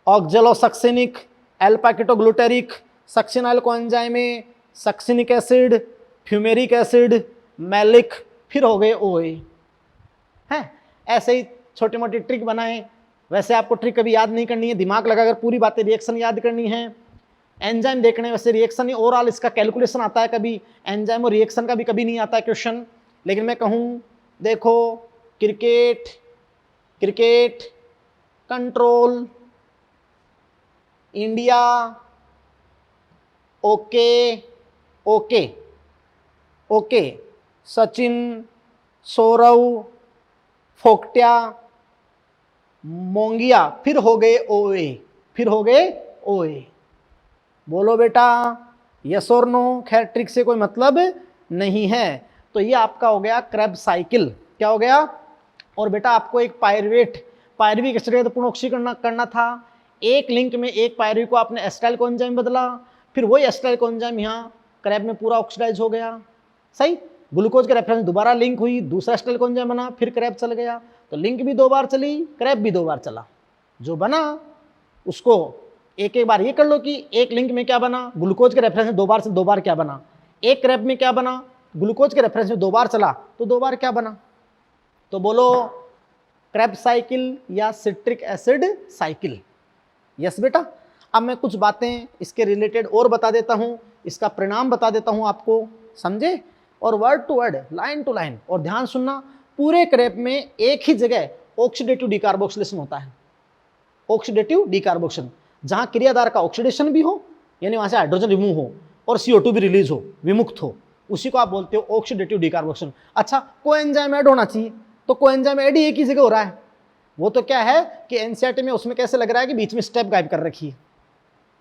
oxalosuccinic, alpha ketoglutaric, succinyl coenzyme में succinic acid, fumaric acid, malic, फिर हो गए ओए हैं। ऐसे ही छोटी मोटी ट्रिक बनाएं। वैसे आपको ट्रिक कभी याद नहीं करनी है, दिमाग लगाकर पूरी बातें रिएक्शन याद करनी है। एंजाइम देखने, वैसे रिएक्शन ही ओवरऑल इसका कैलकुलेशन आता है, कभी एंजाइम और रिएक्शन का भी कभी नहीं आता है क्वेश्चन। लेकिन मैं कहूँ देखो cricket, cricket, control, India, okay, okay, okay, Sachin, Sourav, फोकटिया, मोंगिया, फिर हो गए ओए, फिर हो गए ओए। बोलो बेटा यस और नो। खैर ट्रिक से कोई मतलब नहीं है। तो ये आपका हो गया क्रेब साइकिल। क्या हो गया? और बेटा आपको एक पायरुविक एसिड का पूर्ण ऑक्सीकरण करना था। एक लिंक में एक पायरुविक को आपने एसिटाइल कोएंजाइम बदला, फिर वही एसिटाइल कोएंजाइम यहाँ क्रैब में पूरा ऑक्सीडाइज हो गया। सही, ग्लूकोज के रेफरेंस दोबारा लिंक हुई, दूसरा एसिटाइल कोएंजाइम बना, फिर क्रैब चल गया। तो लिंक भी 2 बार चली, क्रैब भी 2 बार चला। जो बना उसको एक एक बार ये कर लो कि एक लिंक में क्या बना, ग्लूकोज के रेफरेंस में 2 बार से 2 बार क्या बना। एक क्रैब में क्या बना, ग्लूकोज के रेफरेंस में 2 बार चला तो 2 बार क्या बना। तो बोलो क्रैब साइकिल या सिट्रिक एसिड साइकिल। यस बेटा। अब मैं कुछ बातें इसके रिलेटेड और बता देता हूं, इसका परिणाम बता देता हूं आपको, समझे। और word to word, line to line. और ध्यान सुनना, पूरे क्रैब में एक ही जगह ऑक्सीडेटिव डिकार्बोक्सिलेशन होता है। ऑक्सीडेटिव डिकार्बोक्सिलेशन, जहां क्रियाधार का ऑक्सीडेशन भी हो, यानी वहां से हाइड्रोजन रिमूव हो और CO2 भी रिलीज हो, विमुक्त हो, उसी को आप बोलते हो ऑक्सीडेटिव डिकार्बोक्सिलेशन। अच्छा, कोएंजाइम ऐड होना चाहिए, तो कोएंजाइम ऐड ही एक ही जगह हो रहा है। वो तो क्या है कि एनसीईआरटी में उसमें कैसे लग रहा है कि बीच में स्टेप गायब कर रखी है,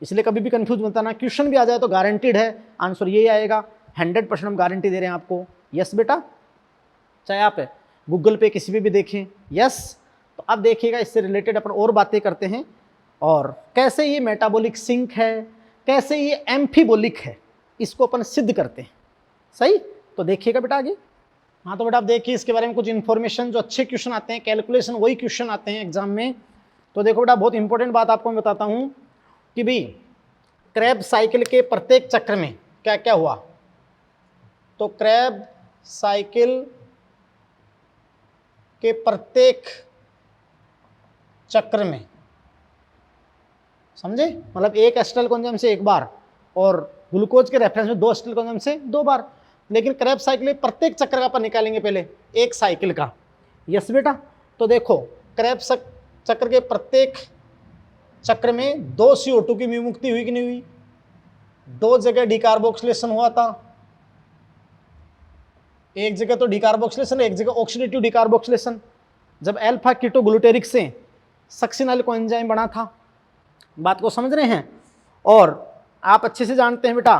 इसलिए कभी भी कंफ्यूज मत आना। क्वेश्चन भी आ जाए तो गारंटीड है आंसर यही आएगा, 100% हम गारंटी दे रहे हैं आपको। यस बेटा, चाहे आप गूगल पे किसी पे भी देखें। यस। तो अब देखिएगा इससे रिलेटेड अपन और बातें करते हैं, और कैसे ये मेटाबॉलिक सिंक है, कैसे ये एम्फीबोलिक है, इसको अपन सिद्ध करते हैं। सही, तो देखिएगा बेटा आगे। हाँ तो बेटा आप देखिए इसके बारे में कुछ इन्फॉर्मेशन, जो अच्छे क्वेश्चन आते हैं, कैलकुलेशन वही क्वेश्चन आते हैं एग्जाम में। तो देखो बेटा बहुत इंपॉर्टेंट बात आपको मैं बताता हूँ कि भाई क्रैब साइकिल के प्रत्येक चक्र में क्या क्या हुआ। तो क्रैब साइकिल के प्रत्येक चक्र में, समझे, मतलब एक एसिटाइल कोएंजाइम से 1 बार और ग्लूकोज के रेफरेंस में 2 एसिटाइल कोएंजाइम से 2 बार। लेकिन क्रैब साइकिल प्रत्येक चक्र का अपन निकालेंगे पहले, एक साइकिल का। यस बेटा। तो देखो क्रैब चक्र के प्रत्येक चक्र में 2 CO2 की विमुक्ति हुई कि नहीं हुई, 2 जगह डिकार्बोक्सिलेशन हुआ था, एक जगह तो डिकार्बोक्सिलेशन, एक जगह ऑक्सीडेटिव डिकार्बोक्सिलेशन, जब अल्फा कीटोग्लूटेरिक से सक्सिनाइल कोएंजाइम बना था। बात को समझ रहे हैं। और आप अच्छे से जानते हैं बेटा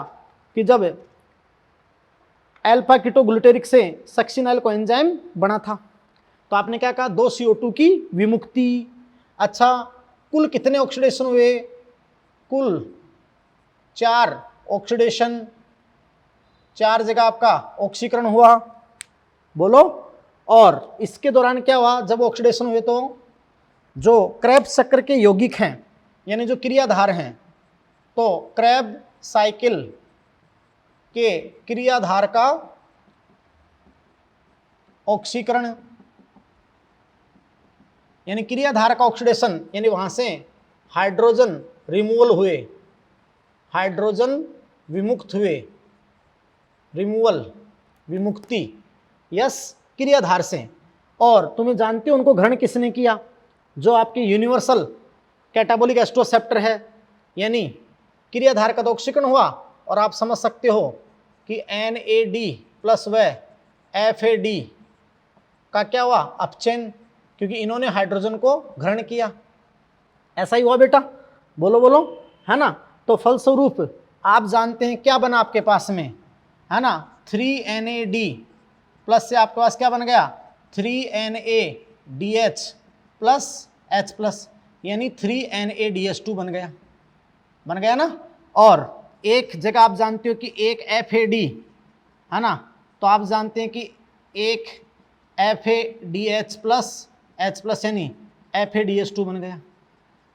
कि जब अल्फा कीटोग्लूटेरिक से सक्सिनाइल कोएंजाइम बना था तो आपने क्या कहा, 2 CO2 की विमुक्ति। अच्छा, कुल कितने ऑक्सीडेशन हुए, कुल 4 ऑक्सीडेशन, 4 जगह आपका ऑक्सीकरण हुआ। बोलो। और इसके दौरान क्या हुआ, जब ऑक्सीडेशन हुए तो जो क्रैब चक्र के यौगिक हैं, यानी जो क्रियाधार हैं, तो क्रैब साइकिल के क्रियाधार का ऑक्सीकरण, यानी क्रियाधार का ऑक्सीडेशन, यानी वहां से हाइड्रोजन रिमूवल हुए, हाइड्रोजन विमुक्त हुए, रिमूवल, विमुक्ति। यस, क्रियाधार से। और तुम्हें जानते हो उनको ग्रहण किसने किया, जो आपकी यूनिवर्सल कैटाबोलिक एस्ट्रोसेप्टर है, यानी क्रियाधार का तो ऑक्सीकरण हुआ, और आप समझ सकते हो कि NAD प्लस व FAD का क्या हुआ, अपचयन, क्योंकि इन्होंने हाइड्रोजन को ग्रहण किया। ऐसा ही हुआ बेटा, बोलो बोलो, है ना। तो फलस्वरूप आप जानते हैं क्या बना आपके पास में, है ना, 3NAD प्लस से आपके पास क्या बन गया, 3NADH प्लस H प्लस, यानी 3NADH2 बन गया ना। और एक जगह आप जानते हो कि एक FAD, है ना, तो आप जानते हैं कि एक FADH प्लस H+ यानी FADH2 बन गया।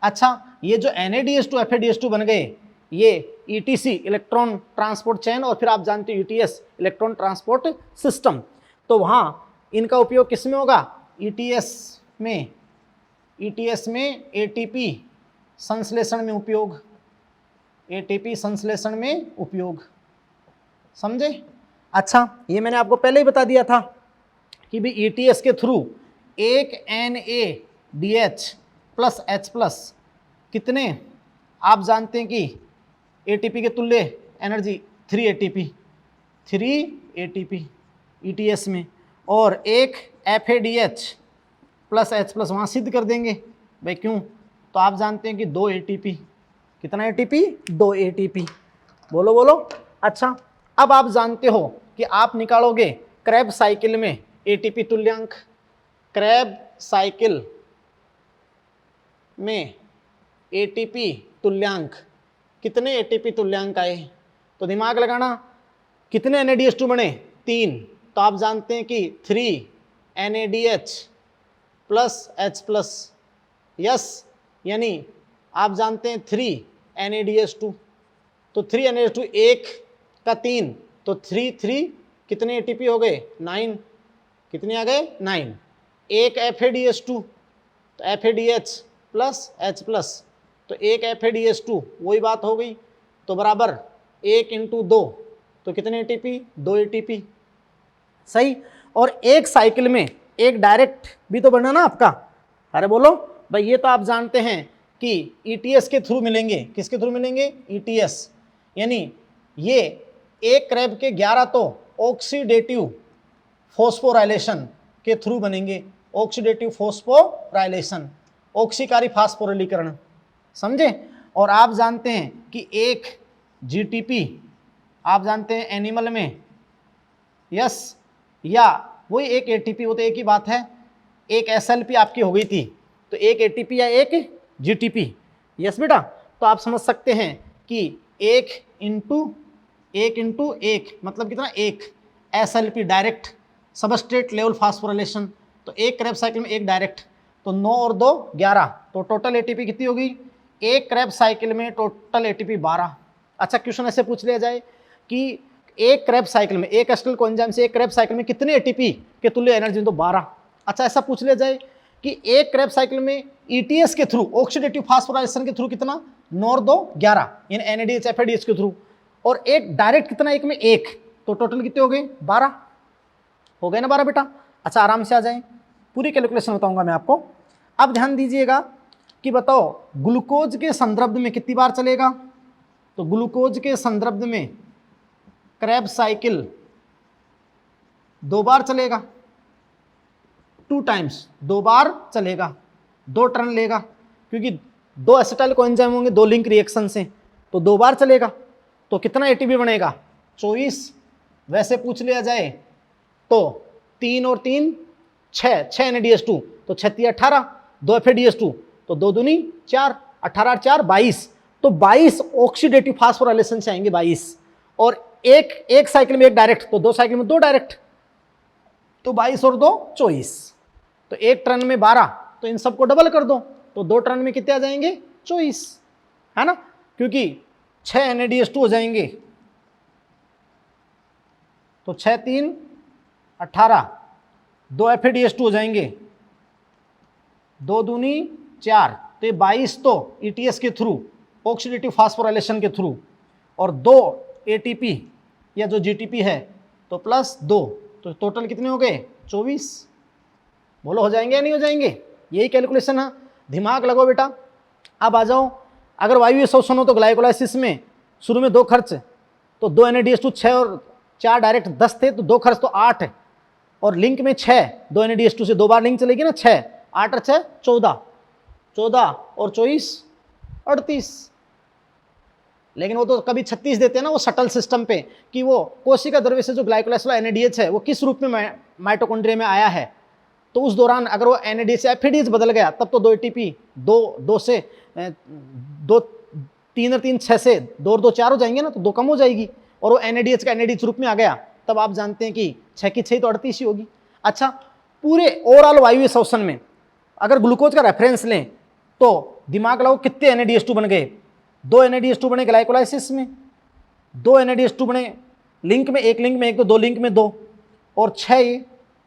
अच्छा, ये जो NADH2 FADH2 बन गए, ये ETC इलेक्ट्रॉन ट्रांसपोर्ट चेन, और फिर आप जानते हो ETS इलेक्ट्रॉन ट्रांसपोर्ट सिस्टम। तो वहाँ इनका उपयोग किस में होगा? ETS में ATP संश्लेषण में उपयोग, ATP संश्लेषण में उपयोग, समझे? अच्छा, ये मैंने आपको पहले ही बता दिया था कि भी ETS के थ्रू एक NADH प्लस H+ कितने आप जानते हैं कि ATP के तुल्य एनर्जी 3 ATP ETS में, और एक FADH प्लस H+ वहाँ सिद्ध कर देंगे भाई। क्यों? तो आप जानते हैं कि 2 ATP, कितना ATP? 2 ATP। बोलो बोलो। अच्छा, अब आप जानते हो कि आप निकालोगे क्रैब साइकिल में ATP तुल्यांक, क्रैब साइकिल में ATP तुल्यांक, कितने ATP तुल्यांक आए? तो दिमाग लगाना, कितने NADH2 बने? 3। तो आप जानते हैं कि 3 NADH प्लस H+, यस, यानी आप जानते हैं 3 NADH2। तो 3 NADH2 1 का 3, तो 3 कितने ATP हो गए? 9। कितने आ गए? 9। एक FADH2, तो FADH प्लस H+, तो एक FADH2, वही बात हो गई। तो बराबर 1 × 2, तो कितने ATP? 2 ATP, सही। और एक साइकिल में एक डायरेक्ट भी तो बनना ना आपका। अरे बोलो भाई, ये तो आप जानते हैं कि ETS के थ्रू मिलेंगे। किसके थ्रू मिलेंगे? ETS, यानी ये एक क्रैब के 11 तो ऑक्सीडेटिव फॉस्फोराइलेशन के थ्रू बनेंगे। ऑक्सीडेटिव फॉस्फोराइलेशन, ऑक्सीकारी फास्फोरिलीकरण, समझे? और आप जानते हैं कि एक GTP आप जानते हैं एनिमल में, यस, या वही एक ATP, वो तो एक ही बात है। एक SLP आपकी हो गई थी, तो एक ATP या एक GTP, यस बेटा। तो आप समझ सकते हैं कि 1 × 1 मतलब कितना? 1 SLP direct substrate level phosphorylation. तो एक क्रैब साइकिल में एक डायरेक्ट, तो 9 और 2 11, तो टोटल ATP कितनी होगी? एक क्रैब साइकिल में टोटल ATP 12। अच्छा, क्वेश्चन ऐसे पूछ लिया जाए कि एक क्रैब साइकिल में, एक एसिटिल कोएंजाइम से एक क्रैब साइकिल में कितने ATP के तुल्य एनर्जी? तो 12। अच्छा, ऐसा पूछ लिया जाए कि एक क्रैब साइकिल में ETS के थ्रू, ऑक्सीडेटिव फास्फोराइलेशन के थ्रू कितना? 9 और 2 11, यानी NADH FADH के थ्रू, और एक डायरेक्ट कितना? एक में 1, तो टोटल कितने हो गए? 12 हो गए ना 12 बेटा। अच्छा, आराम से आ जाए, पूरी कैलकुलेशन बताऊंगा मैं आपको। अब ध्यान दीजिएगा कि बताओ ग्लूकोज के संदर्भ में कितनी बार चलेगा? तो ग्लूकोज के संदर्भ में क्रैब साइकिल 2 बार चलेगा, 2 टाइम्स, 2 बार चलेगा, 2 टर्न लेगा, क्योंकि 2 एसिटाइल कोएंजाइम होंगे 2 लिंक रिएक्शन से, तो 2 बार चलेगा। तो कितना ATP बनेगा? 24। वैसे पूछ लिया जाए तो 3 और 3 6 NADH2, तो 6 18, 2 FADH2, तो 2 दूनी 4, 18 और 4 22, तो 22 ऑक्सीडेटिव फास्फोराइलेशन से आएंगे 22, और एक साइकिल में एक डायरेक्ट, तो 2 साइकिल में 2 डायरेक्ट, तो 22 और 2 24, तो एक टर्न में 12, तो इन सबको डबल कर दो, तो 2 टर्न में कितने आ जाएंगे? 24, है ना, क्योंकि 6 NADH2 हो जाएंगे, तो 6 3 18, 2 FADH2 हो जाएंगे, 2 दूनी 4, तो 22 तो ETS के थ्रू, ऑक्सीडेटिव फास्फोराइलेशन के थ्रू, और 2 ATP या जो GTP है तो प्लस 2, तो टोटल कितने हो गए? 24। बोलो हो जाएंगे या नहीं हो जाएंगे? यही कैलकुलेशन है, दिमाग लगाओ बेटा। अब आ जाओ, अगर वायवीय शोषण हो तो ग्लाइकोलाइसिस में शुरू में 2 खर्च, तो 2 NADH2 6 और 4 डायरेक्ट 10 थे, तो 2 खर्च तो 8 है, और लिंक में 6, 2 NADH2 से 2 बार लिंक चलेगी ना, 6 8 और 6 14, 14 और 24 38। लेकिन वो तो कभी 36 देते हैं ना, वो सटल सिस्टम पे, कि वो कोशिका द्रव्य से जो ग्लाइकोलाइसिस NADH है वो किस रूप में माइटोकॉन्ड्रिया में आया है, तो उस दौरान अगर वो NADH से FADH बदल गया तब तो 2 ATP 2 से 2 3 और 3 6 से 2 और 2 4 हो जाएंगे ना, तो 2 कम हो जाएगी, और वो NADH का NADH रूप में आ गया, तब आप जानते हैं कि 6 की 6 तो 38 ही होगी। अच्छा, पूरे ओवरऑल वायवीय श्वसन में अगर ग्लूकोज का रेफरेंस लें तो दिमाग लगाओ कितने NADH2 बन गए, 2 NADH2 बने ग्लाइकोलाइसिस में, 2 NADH2 बने लिंक में, एक लिंक में एक, तो 2 लिंक में 2 और 6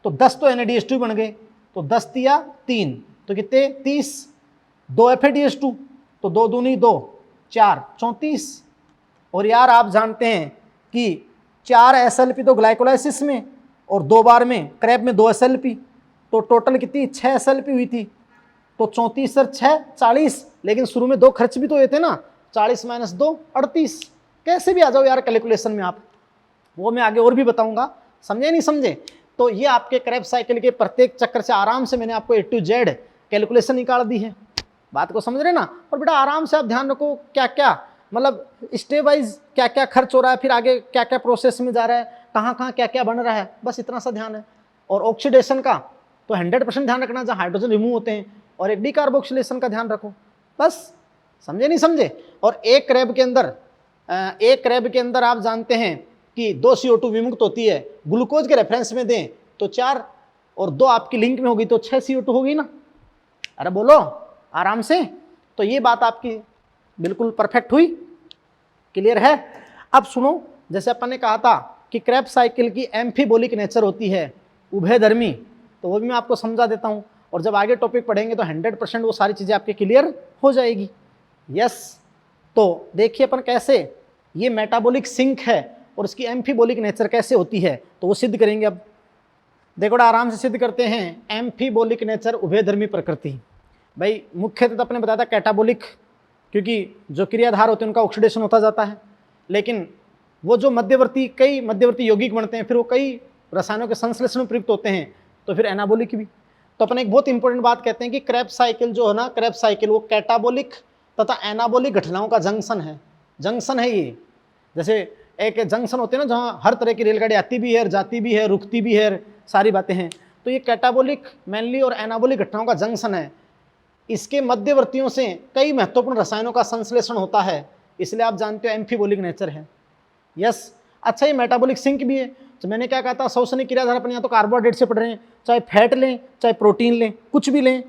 तो 10 तो NADH2 बन गए, तो 10 तिया 3 तो कितने 30, 2 FADH2 तो 2 दूनी 2 4 34। और यार आप जानते हैं कि 4 SLP तो ग्लाइकोलाइसिस में और 2 बार में क्रैब में 2 SLP, तो टोटल कितनी 6 SLP हुई थी, तो 34 सर 6 40, लेकिन शुरू में 2 खर्च भी तो हुए थे ना, 40 - 2 38। कैसे भी आ जाओ यार कैलकुलेशन में आप, वो मैं आगे और भी बताऊंगा, समझे नहीं समझे। तो ये आपके क्रैब साइकिल के प्रत्येक चक्कर से आराम से मैंने आपको A to Z कैलकुलेशन निकाल दी है, बात को समझ रहे ना। और बेटा आराम से आप ध्यान रखो क्या क्या मतलब स्टेप वाइज क्या क्या खर्च हो रहा है, फिर आगे क्या क्या प्रोसेस में जा रहा है, कहाँ कहाँ क्या क्या बन रहा है, बस इतना सा ध्यान है। और ऑक्सीडेशन का तो 100% ध्यान रखना, जहाँ हाइड्रोजन रिमूव होते हैं, और एक डिकार्बोक्सिलेशन का ध्यान रखो, बस समझे नहीं समझे। और एक क्रैब के अंदर आप जानते हैं कि 2 CO2 विमुक्त होती है, ग्लूकोज के रेफरेंस में दें तो 4 और 2 आपकी लिंक में होगी तो 6 CO2 होगी ना। अरे बोलो आराम से। तो ये बात आपकी बिल्कुल परफेक्ट हुई, क्लियर है। अब सुनो, जैसे अपन ने कहा था कि क्रैब साइकिल की एम्फीबोलिक नेचर होती है, उभयधर्मी, तो वो भी मैं आपको समझा देता हूँ, और जब आगे टॉपिक पढ़ेंगे तो 100% वो सारी चीज़ें आपके क्लियर हो जाएगी। यस, तो देखिए अपन कैसे ये मेटाबॉलिक सिंक है और उसकी एम्फीबोलिक नेचर कैसे होती है, तो वो सिद्ध करेंगे। अब देखो आराम से सिद्ध करते हैं। एम्फीबोलिक नेचर उभयधर्मी प्रकृति, भाई मुख्यतः तो अपने बताया था कैटाबोलिक, क्योंकि जो क्रियाधार होते हैं उनका ऑक्सीडेशन होता जाता है, लेकिन वो जो कई मध्यवर्ती यौगिक बनते हैं, फिर वो कई रसायनों के संश्लेषण में प्रयुक्त होते हैं, तो फिर एनाबोलिक भी। तो अपन एक बहुत इंपॉर्टेंट बात कहते हैं कि क्रैब साइकिल जो है ना, क्रैब साइकिल वो कैटाबोलिक तथा एनाबोलिक घटनाओं का जंक्शन है ये। जैसे एक जंक्शन होते हैं ना, जहाँ हर तरह की रेलगाड़ी आती भी है, जाती भी है, रुकती भी है, सारी बातें हैं, तो ये कैटाबोलिक मेनली और एनाबोलिक घटनाओं का जंक्शन है। इसके मध्यवर्तियों से कई महत्वपूर्ण रसायनों का संश्लेषण होता है, इसलिए आप जानते हो एम्फीबोलिक नेचर है। यस, अच्छा ये मेटाबॉलिक सिंक भी है। तो मैंने क्या कहा था, श्वसनीय क्रियाधार अपन या तो कार्बोहाइड्रेट से पढ़ रहे हैं, चाहे फैट लें चाहे प्रोटीन लें, कुछ भी लें,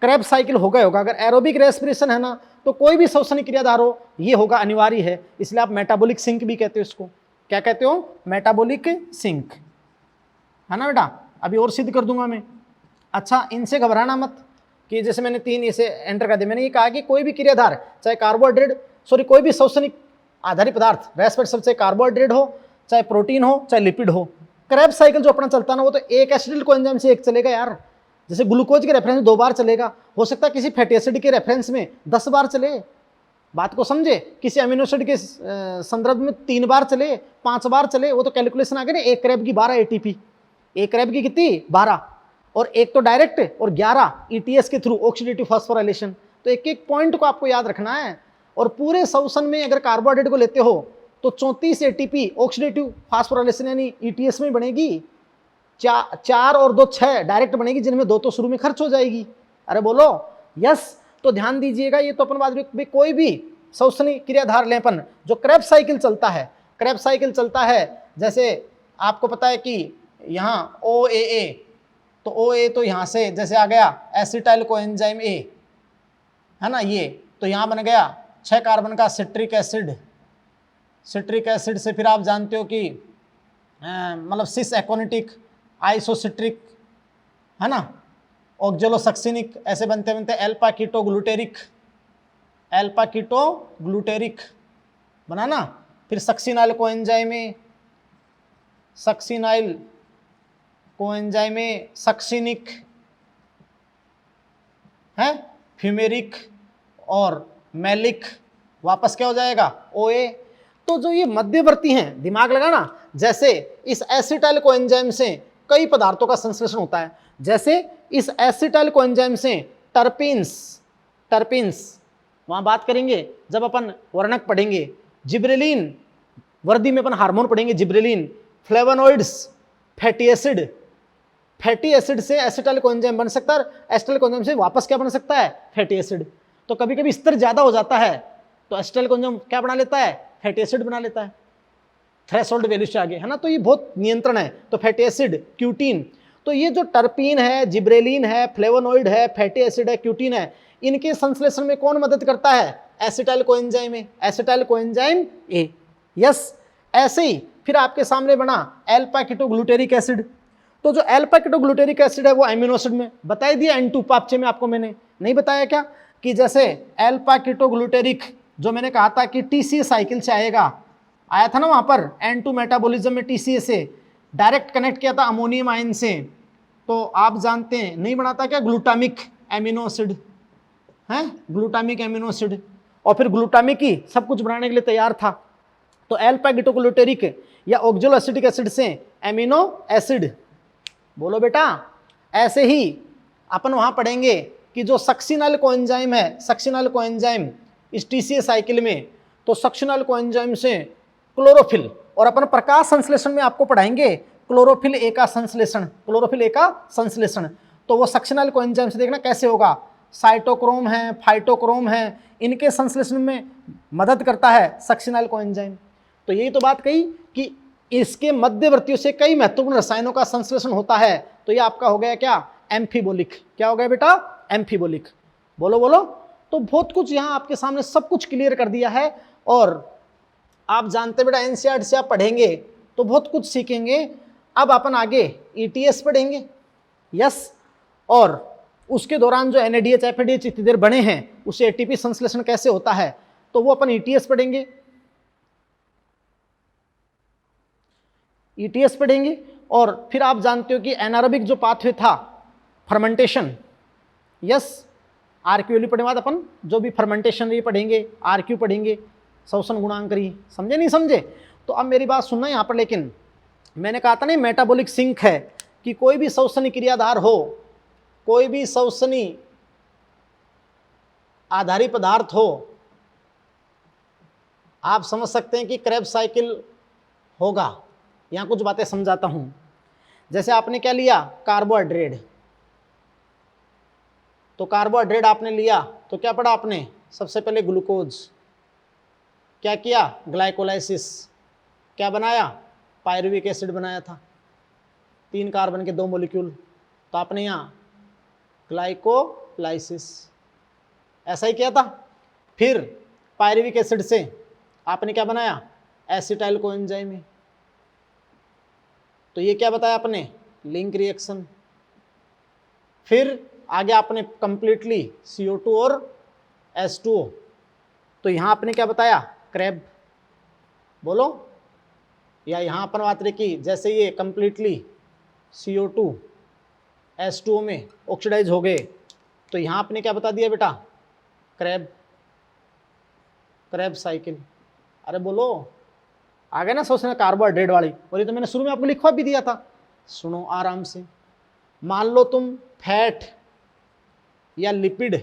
क्रैब साइकिल होगा। अगर एरोबिक रेस्पिरेशन है ना, तो कोई भी श्वसनीय क्रियाधार हो ये होगा, अनिवार्य है, इसलिए आप मेटाबॉलिक सिंक भी कहते हो इसको। क्या कहते हो? मेटाबॉलिक सिंक, है ना बेटा। अभी और सिद्ध कर दूंगा मैं। अच्छा, इनसे घबराना मत कि जैसे मैंने 3 इसे एंटर कर दिया। मैंने ये कहा कि कोई भी क्रियाधार, चाहे कार्बोहाइड्रेट कोई भी श्वसनिक आधारित पदार्थ, रेस्पिरेटर, चाहे कार्बोहाइड्रेट हो, चाहे प्रोटीन हो, चाहे लिपिड हो, क्रैब साइकिल जो अपना चलता है ना, वो तो एक एसिडिल कोएंजाइम से एक चलेगा यार। जैसे ग्लूकोज के रेफरेंस में 2 बार चलेगा, हो सकता है किसी फैटी एसिड के रेफरेंस में 10 बार चले, बात को समझे। किसी अमीनो एसिड के संदर्भ में 3 बार चले, 5 बार चले, वो तो कैलकुलेशन आ गई ना। एक क्रैब की 12 ATP, एक क्रैब की कितनी 12, और एक तो डायरेक्ट और 11 ETS के थ्रू ऑक्सीडेटिव फास्फोराइलेशन। तो एक एक पॉइंट को आपको याद रखना है। और पूरे श्वसन में अगर कार्बोहाइड्रेट को लेते हो तो 34 ATP ऑक्सीडेटिव फास्फोराइलेशन यानी ETS में बनेगी, 4 और 2 6 डायरेक्ट बनेगी, जिनमें 2 तो शुरू में खर्च हो जाएगी। अरे बोलो यस। तो ध्यान दीजिएगा, ये तो अपन बात, कोई भी श्वसनीय क्रियाधार लें अपन, जो क्रैब साइकिल चलता है, क्रैब साइकिल चलता है। जैसे आपको पता है कि यहाँ OAA, तो OA तो यहाँ से जैसे आ गया एसिटाइल कोएंजाइम A, है ना, ये तो यहाँ बन गया 6 कार्बन का सिट्रिक एसिड। सिट्रिक एसिड से फिर आप जानते हो कि मतलब सिस एकोनिटिक, आइसोसिट्रिक, है ना, ऑक्जेलोसक्सिनिक, ऐसे बनते बनते एल्पा कीटो ग्लूटेरिक बना ना। फिर सक्सिनाइल कोएंजाइम सक्सिनिक है, फ्यूमेरिक और मैलिक, वापस क्या हो जाएगा OA। तो जो ये मध्यवर्ती हैं, दिमाग लगाना, जैसे इस एसिटाइल कोएंजाइम से कई पदार्थों का संश्लेषण होता है। जैसे इस एसिटाइल कोएंजाइम से टर्पिन्स वहां बात करेंगे जब अपन वर्णक पढ़ेंगे। जिब्रेलिन, वर्दी में अपन हार्मोन पढ़ेंगे, जिब्रेलिन, फ्लेवोनॉइड्स, फैटी एसिड से एसिटाइल कोएंजाइम बन सकता है, एसिटाइल कोएंजाइम से वापस क्या बन सकता है, फैटी एसिड। तो कभी कभी स्तर ज्यादा हो जाता है तो एसिटाइल कोएंजाइम क्या बना लेता है, फैटी एसिड बना लेता है, थ्रेशोल्ड वैल्यू से आगे, है ना। तो ये बहुत नियंत्रण है। तो फैटी एसिड, क्यूटीन, तो ये जो टर्पीन है, जिब्रेलिन है, फ्लेवोनोइड है, फैटी एसिड है, क्यूटीन है, इनके संश्लेषण में कौन मदद करता है? Acetyl coenzyme A, acetyl coenzyme A. Yes, ऐसे ही फिर आपके सामने बना एल्फा कीटोग्लूटेरिक एसिड। तो जो अल्फा कीटोग्लूटेरिक एसिड है वो अमीनो एसिड में बताई दिया N2 पापचे में, आपको मैंने नहीं बताया क्या कि जैसे अल्फा कीटोग्लूटेरिक जो मैंने कहा था कि TCA साइकिल से आया था ना, वहां पर N2 मेटाबॉलिज्म में TCA से डायरेक्ट कनेक्ट किया था अमोनियम आयन से, तो आप जानते हैं नहीं बनाता क्या ग्लूटामिक एमिनो एसिड है, ग्लूटामिक एमिनो एसिड, और फिर ग्लूटामिक ही सब कुछ बनाने के लिए तैयार था। तो अल्फा कीटोग्लूटेरिक या ऑक्सैलो एसिटिक एसिड से एमिनो एसिड, बोलो बेटा। ऐसे ही अपन वहां पढ़ेंगे कि जो सक्सिनल कोएंजाइम है, सक्सिनल कोएंजाइम इस TCA साइकिल में, तो सक्सिनल कोएंजाइम से क्लोरोफिल, और अपन प्रकाश संश्लेषण में आपको पढ़ाएंगे क्लोरोफिल ए का संश्लेषण, क्लोरोफिल ए का संश्लेषण। तो वो सक्सिनल कोएंजाइम से देखना कैसे होगा, साइटोक्रोम है, फाइटोक्रोम है, इनके संश्लेषण में मदद करता है सक्सिनल कोएंजाइम। तो यही तो बात कही कि इसके मध्यवर्तियों से कई महत्वपूर्ण रसायनों का संश्लेषण होता है। तो ये आपका हो गया क्या, एम्फीबोलिक। क्या हो गया बेटा, एम्फीबोलिक। बोलो बोलो। तो बहुत कुछ यहाँ आपके सामने सब कुछ क्लियर कर दिया है, और आप जानते बेटा NCERT से आप पढ़ेंगे तो बहुत कुछ सीखेंगे। अब अपन आगे ETS पढ़ेंगे। यस, और उसके दौरान जो NADH FADH इतनी देर बने हैं उसे ATP संश्लेषण कैसे होता है, तो वो अपन ETS पढ़ेंगे, ETS पढ़ेंगे। और फिर आप जानते हो कि एनारोबिक जो पाथवे था फर्मेंटेशन, यस, RQLE पढ़ने बाद अपन जो भी फर्मेंटेशन रही पढ़ेंगे, RQ पढ़ेंगे, श्वसन गुणांक रही, समझे नहीं समझे। तो अब मेरी बात सुनना यहाँ पर, लेकिन मैंने कहा था नहीं मेटाबॉलिक सिंक है कि कोई भी श्वसनी क्रियाधार हो, कोई भी श्वसनी आधारी पदार्थ हो, आप समझ सकते हैं कि क्रेब्स साइकिल होगा। यहाँ कुछ बातें समझाता हूं। जैसे आपने क्या लिया, कार्बोहाइड्रेट, तो कार्बोहाइड्रेट आपने लिया तो क्या पढ़ा आपने, सबसे पहले ग्लूकोज, क्या किया, ग्लाइकोलाइसिस, क्या बनाया, पायरुविक एसिड बनाया था, 3 कार्बन के 2 मॉलिक्यूल, तो आपने यहाँ ग्लाइकोलाइसिस ऐसा ही किया था। फिर पायरुविक एसिड से आपने क्या बनाया, एसिटाइल कोएंजाइम। तो ये क्या बताया आपने, लिंक रिएक्शन। फिर आगे आपने कंप्लीटली CO2 और H2O, तो यहाँ आपने क्या बताया, क्रैब, बोलो। या यहाँ पर बात रही कि जैसे ये कंप्लीटली CO2 H2O में ऑक्सीडाइज हो गए, तो यहाँ आपने क्या बता दिया बेटा, क्रैब, क्रैब साइकिल। अरे बोलो, आ गए ना सोचना कार्बोहाइड्रेट वाली, और ये तो मैंने शुरू में आपको लिखवा भी दिया था, सुनो आराम से। मान लो तुम फैट या लिपिड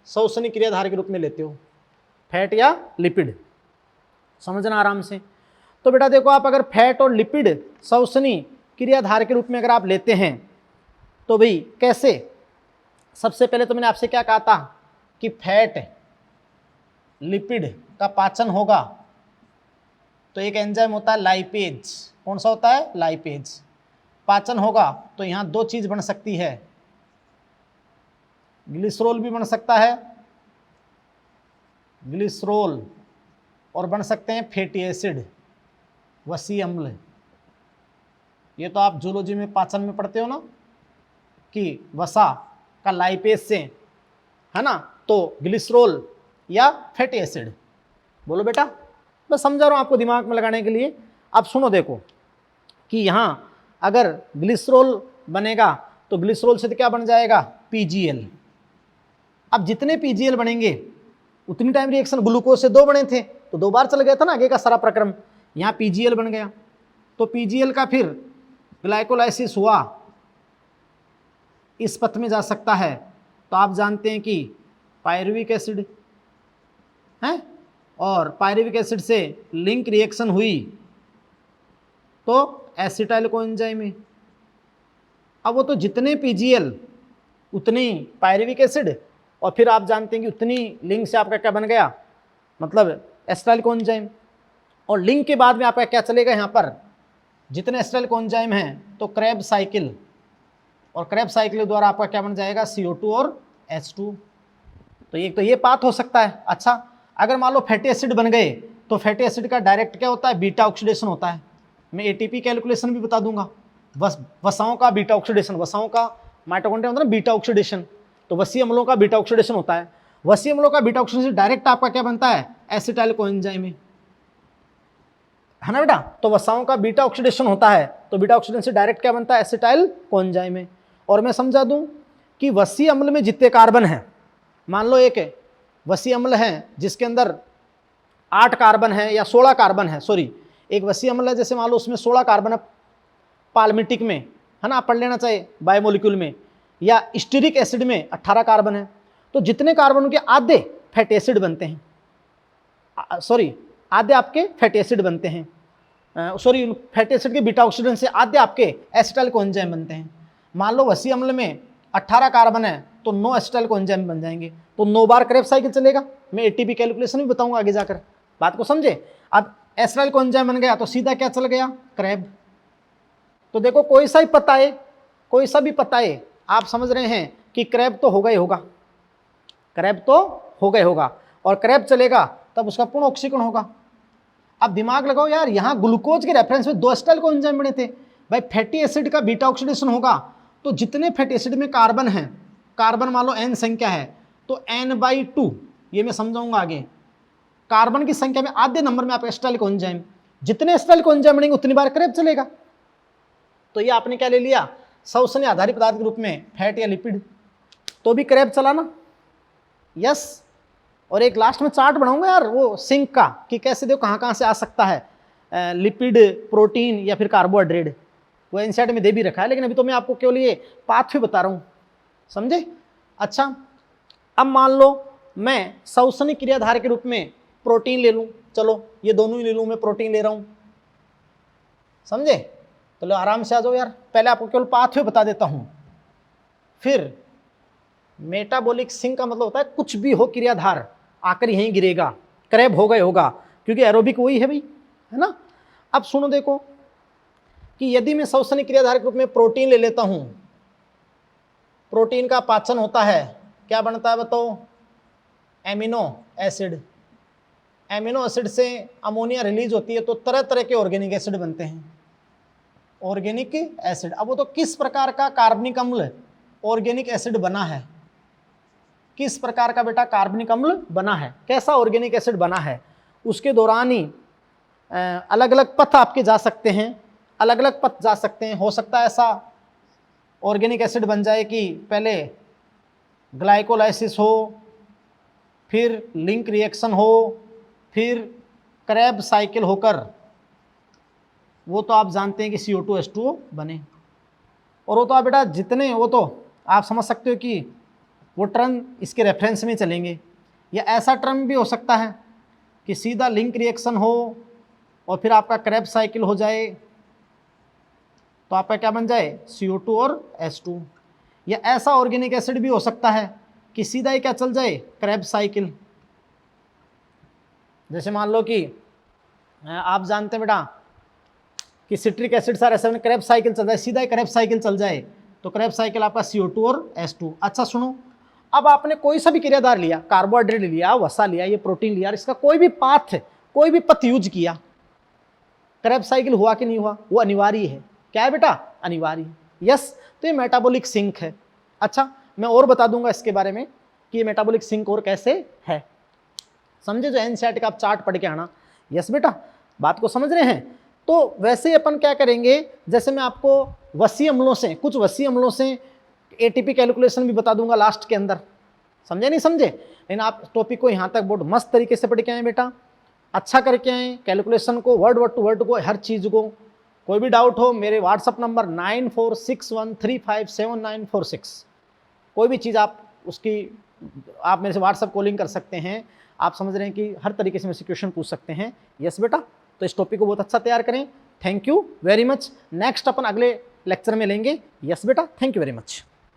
श्वसनी क्रियाधार के रूप में लेते हो, फैट या लिपिड, समझना आराम से। तो बेटा देखो, आप अगर फैट और लिपिड श्वसनी क्रियाधार के रूप में अगर आप लेते हैं तो भाई कैसे, सबसे पहले तो मैंने आपसे क्या कहा था कि फैट लिपिड का पाचन होगा, तो एक एंजाइम होता है लाइपेज। कौन सा होता है, लाइपेज। पाचन होगा तो यहाँ 2 चीज बन सकती है, ग्लिसरॉल भी बन सकता है, ग्लिसरॉल, और बन सकते हैं फैटी एसिड, वसी अम्ल। ये तो आप जूलॉजी में पाचन में पढ़ते हो ना कि वसा का लाइपेज से, है ना, तो ग्लिसरॉल या फैटी एसिड। बोलो बेटा, मैं समझा रहा हूं आपको दिमाग में लगाने के लिए। अब सुनो, देखो कि यहां अगर ग्लिसरॉल बनेगा तो ग्लिसरॉल से तो क्या बन जाएगा, PGL। अब जितने PGL बनेंगे उतनी टाइम रिएक्शन, ग्लूकोज से 2 बने थे तो 2 बार चल गया था ना आगे का सारा प्रक्रम, यहाँ PGL बन गया, तो PGL का फिर ग्लाइकोलाइसिस हुआ, इस पथ में जा सकता है। तो आप जानते हैं कि पायरुविक एसिड है, और पायरुविक एसिड से लिंक रिएक्शन हुई तो एसिटाइल कोएंजाइम है। अब वो तो जितने PGL उतनी पायरुविक एसिड, और फिर आप जानते हैं कि उतनी लिंक से आपका क्या बन गया, मतलब एसिटाइल कोएंजाइम। और लिंक के बाद में आपका क्या चलेगा, यहाँ पर जितने एसिटाइल कोएंजाइम हैं तो क्रैब साइकिल, और क्रेब्स साइकिल द्वारा आपका क्या बन जाएगा, CO2 और H2। तो एक तो ये पाथ हो सकता है। अच्छा, अगर मान लो फैटी एसिड बन गए तो फैटी एसिड का डायरेक्ट क्या होता है, बीटा ऑक्सीडेशन होता है। मैं ATP कैलकुलेशन भी बता दूंगा। वसाओं का बीटा ऑक्सीडेशन, वसाओं का माइटोकॉन्ड्रिया होता है ना बीटा ऑक्सीडेशन, तो वसीय अम्लों का बीटा ऑक्सीडेशन होता है। वसीय अम्लों का बीटा ऑक्सीडेशन डायरेक्ट आपका क्या बनता है, एसिटाइल कोएंजाइम है ना बेटा। तो वसाओं का बीटा ऑक्सीडेशन होता है, तो बीटा ऑक्सीडेशन से डायरेक्ट क्या बनता है, एसिटाइल कोएंजाइम। और मैं समझा दूं कि वसीय अम्ल में जितने कार्बन हैं, मान लो एक वसीय अम्ल है जिसके अंदर 8 कार्बन है या 16 कार्बन है, सॉरी एक वसीय अम्ल है जैसे मान लो उसमें 16 कार्बन है पाल्मिटिक में, है ना, आप पढ़ लेना चाहिए बायोमोलिक्यूल में, या स्टीरिक एसिड में 18 कार्बन है। तो जितने कार्बन के आधे फैटी एसिड बनते हैं, सॉरी आधे आपके फैटी एसिड बनते हैं, सॉरी फैटी एसिड के बीटा ऑक्सीडेशन से आधे आपके एसिटाइल कोएंजाइम बनते हैं। मान लो वसीय अम्ल में 18 कार्बन है तो 9 एसिटाइल कोएंजाइम बन जाएंगे, तो 9 बार क्रेब्स साइकिल चलेगा। मैं ATP कैलकुलेशन भी बताऊंगा आगे जाकर, बात को समझे। अब एसिटाइल कोएंजाइम बन गया तो सीधा क्या चल गया, क्रेब। तो देखो कोई सा ही पता है, कोई सा भी पता है, आप समझ रहे हैं कि क्रेब तो होगा ही होगा, क्रेब तो होगा ही होगा। और क्रेब चलेगा तब उसका पूर्ण ऑक्सीकरण होगा। अब दिमाग लगाओ यार, यहाँ ग्लूकोज के रेफरेंस में 2 एसिटाइल कोएंजाइम बने थे भाई। फैटी एसिड का बीटा ऑक्सीडेशन होगा तो जितने फैटी एसिड में कार्बन है, कार्बन मान लो n संख्या है तो n/2, ये मैं समझाऊंगा आगे। कार्बन की संख्या में आधे नंबर में आपका एसिटाइल कोएंजाइम, जितने एसिटाइल कोएंजाइम बनेंगे उतनी बार क्रेब चलेगा। तो ये आपने क्या ले लिया, सवसनी आधारित पदार्थ के रूप में फैट या लिपिड, तो भी क्रेब चला ना, यस। और एक लास्ट में चार्ट बनाऊंगा यार वो सिंक का, कि कैसे देखो कहाँ कहाँ से आ सकता है लिपिड, प्रोटीन या फिर कार्बोहाइड्रेट। वो एनसीईआरटी में दे भी रखा है, लेकिन अभी तो मैं आपको केवल ये पाथवे बता रहा हूँ, समझे। अच्छा, अब मान लो मैं सवसनी क्रियाधार के रूप में प्रोटीन ले लूँ, चलो ये दोनों ही ले लूँ, मैं प्रोटीन ले रहा हूँ, समझे। तो लो आराम से आ जाओ यार, पहले आपको केवल पाथवे बता देता हूँ। फिर मेटाबॉलिक सिंक का मतलब होता है कुछ भी हो क्रियाधार आकर यहीं गिरेगा, क्रेब होगा ही होगा, क्योंकि एरोबिक वही है भाई, है ना। अब सुनो देखो कि यदि मैं सवसनी क्रियाधार के रूप में प्रोटीन ले लेता हूं, प्रोटीन का पाचन होता है, क्या बनता है बताओ, एमिनो एसिड। एमिनो एसिड से अमोनिया रिलीज होती है तो तरह तरह के ऑर्गेनिक एसिड बनते हैं, ऑर्गेनिक एसिड। अब वो तो किस प्रकार का कार्बनिक अम्ल ऑर्गेनिक एसिड बना है, किस प्रकार का बेटा कार्बनिक अम्ल बना है, कैसा ऑर्गेनिक एसिड बना है, उसके दौरान ही अलग अलग पथ आपके जा सकते हैं, अलग अलग पथ जा सकते हैं। हो सकता है ऐसा ऑर्गेनिक एसिड बन जाए कि पहले ग्लाइकोलाइसिस हो, फिर लिंक रिएक्शन हो, फिर क्रेब साइकिल होकर वो तो आप जानते हैं कि CO2 H2O बने। और वो तो आप बेटा जितने, वो तो आप समझ सकते हो कि वो टर्म इसके रेफरेंस में चलेंगे। या ऐसा टर्म भी हो सकता है कि सीधा लिंक रिएक्शन हो और फिर आपका क्रेब साइकिल हो जाए, तो आपका क्या बन जाए, CO2 और H2। या ऐसा ऑर्गेनिक एसिड भी हो सकता है कि सीधा ही क्या चल जाए, क्रेब साइकिल। जैसे मान लो कि आप जानते हैं बेटा कि सिट्रिक एसिड सर ऐसे क्रेब साइकिल चल जाए, सीधा ही क्रेब साइकिल चल जाए, तो क्रेब साइकिल आपका CO2 और H2। अच्छा सुनो, अब आपने कोई सा भी क्रियाधार लिया, कार्बोहाइड्रेट लिया, वसा लिया, ये प्रोटीन लिया, इसका कोई भी पाथ, कोई भी पथ यूज किया, क्रेब साइकिल हुआ कि नहीं हुआ, वो अनिवार्य है। क्या है बेटा, अनिवार्य, यस। तो ये मेटाबॉलिक सिंक है। अच्छा, मैं और बता दूंगा इसके बारे में कि ये मेटाबॉलिक सिंक और कैसे है, समझे। जो एनसीईआरटी का आप चार्ट पढ़ के आना, यस बेटा, बात को समझ रहे हैं। तो वैसे ही अपन क्या करेंगे, जैसे मैं आपको वसीय अम्लों से, कुछ वसीय अम्लों से ATP कैलकुलेशन भी बता दूंगा लास्ट के अंदर, समझे नहीं समझे। लेकिन आप टॉपिक को यहाँ तक बहुत मस्त तरीके से पढ़ के आए बेटा, अच्छा करके आए, कैलकुलेशन को वर्ड टू वर्ड को, हर चीज़ को। कोई भी डाउट हो मेरे व्हाट्सअप नंबर 9461357946, कोई भी चीज़ आप उसकी, आप मेरे से व्हाट्सअप कॉलिंग कर सकते हैं। आप समझ रहे हैं कि हर तरीके से मेरे से क्वेश्चन पूछ सकते हैं, यस बेटा। तो इस टॉपिक को बहुत अच्छा तैयार करें। Thank you very much. Next अपन अगले लेक्चर में लेंगे, यस बेटा, थैंक यू वेरी मच।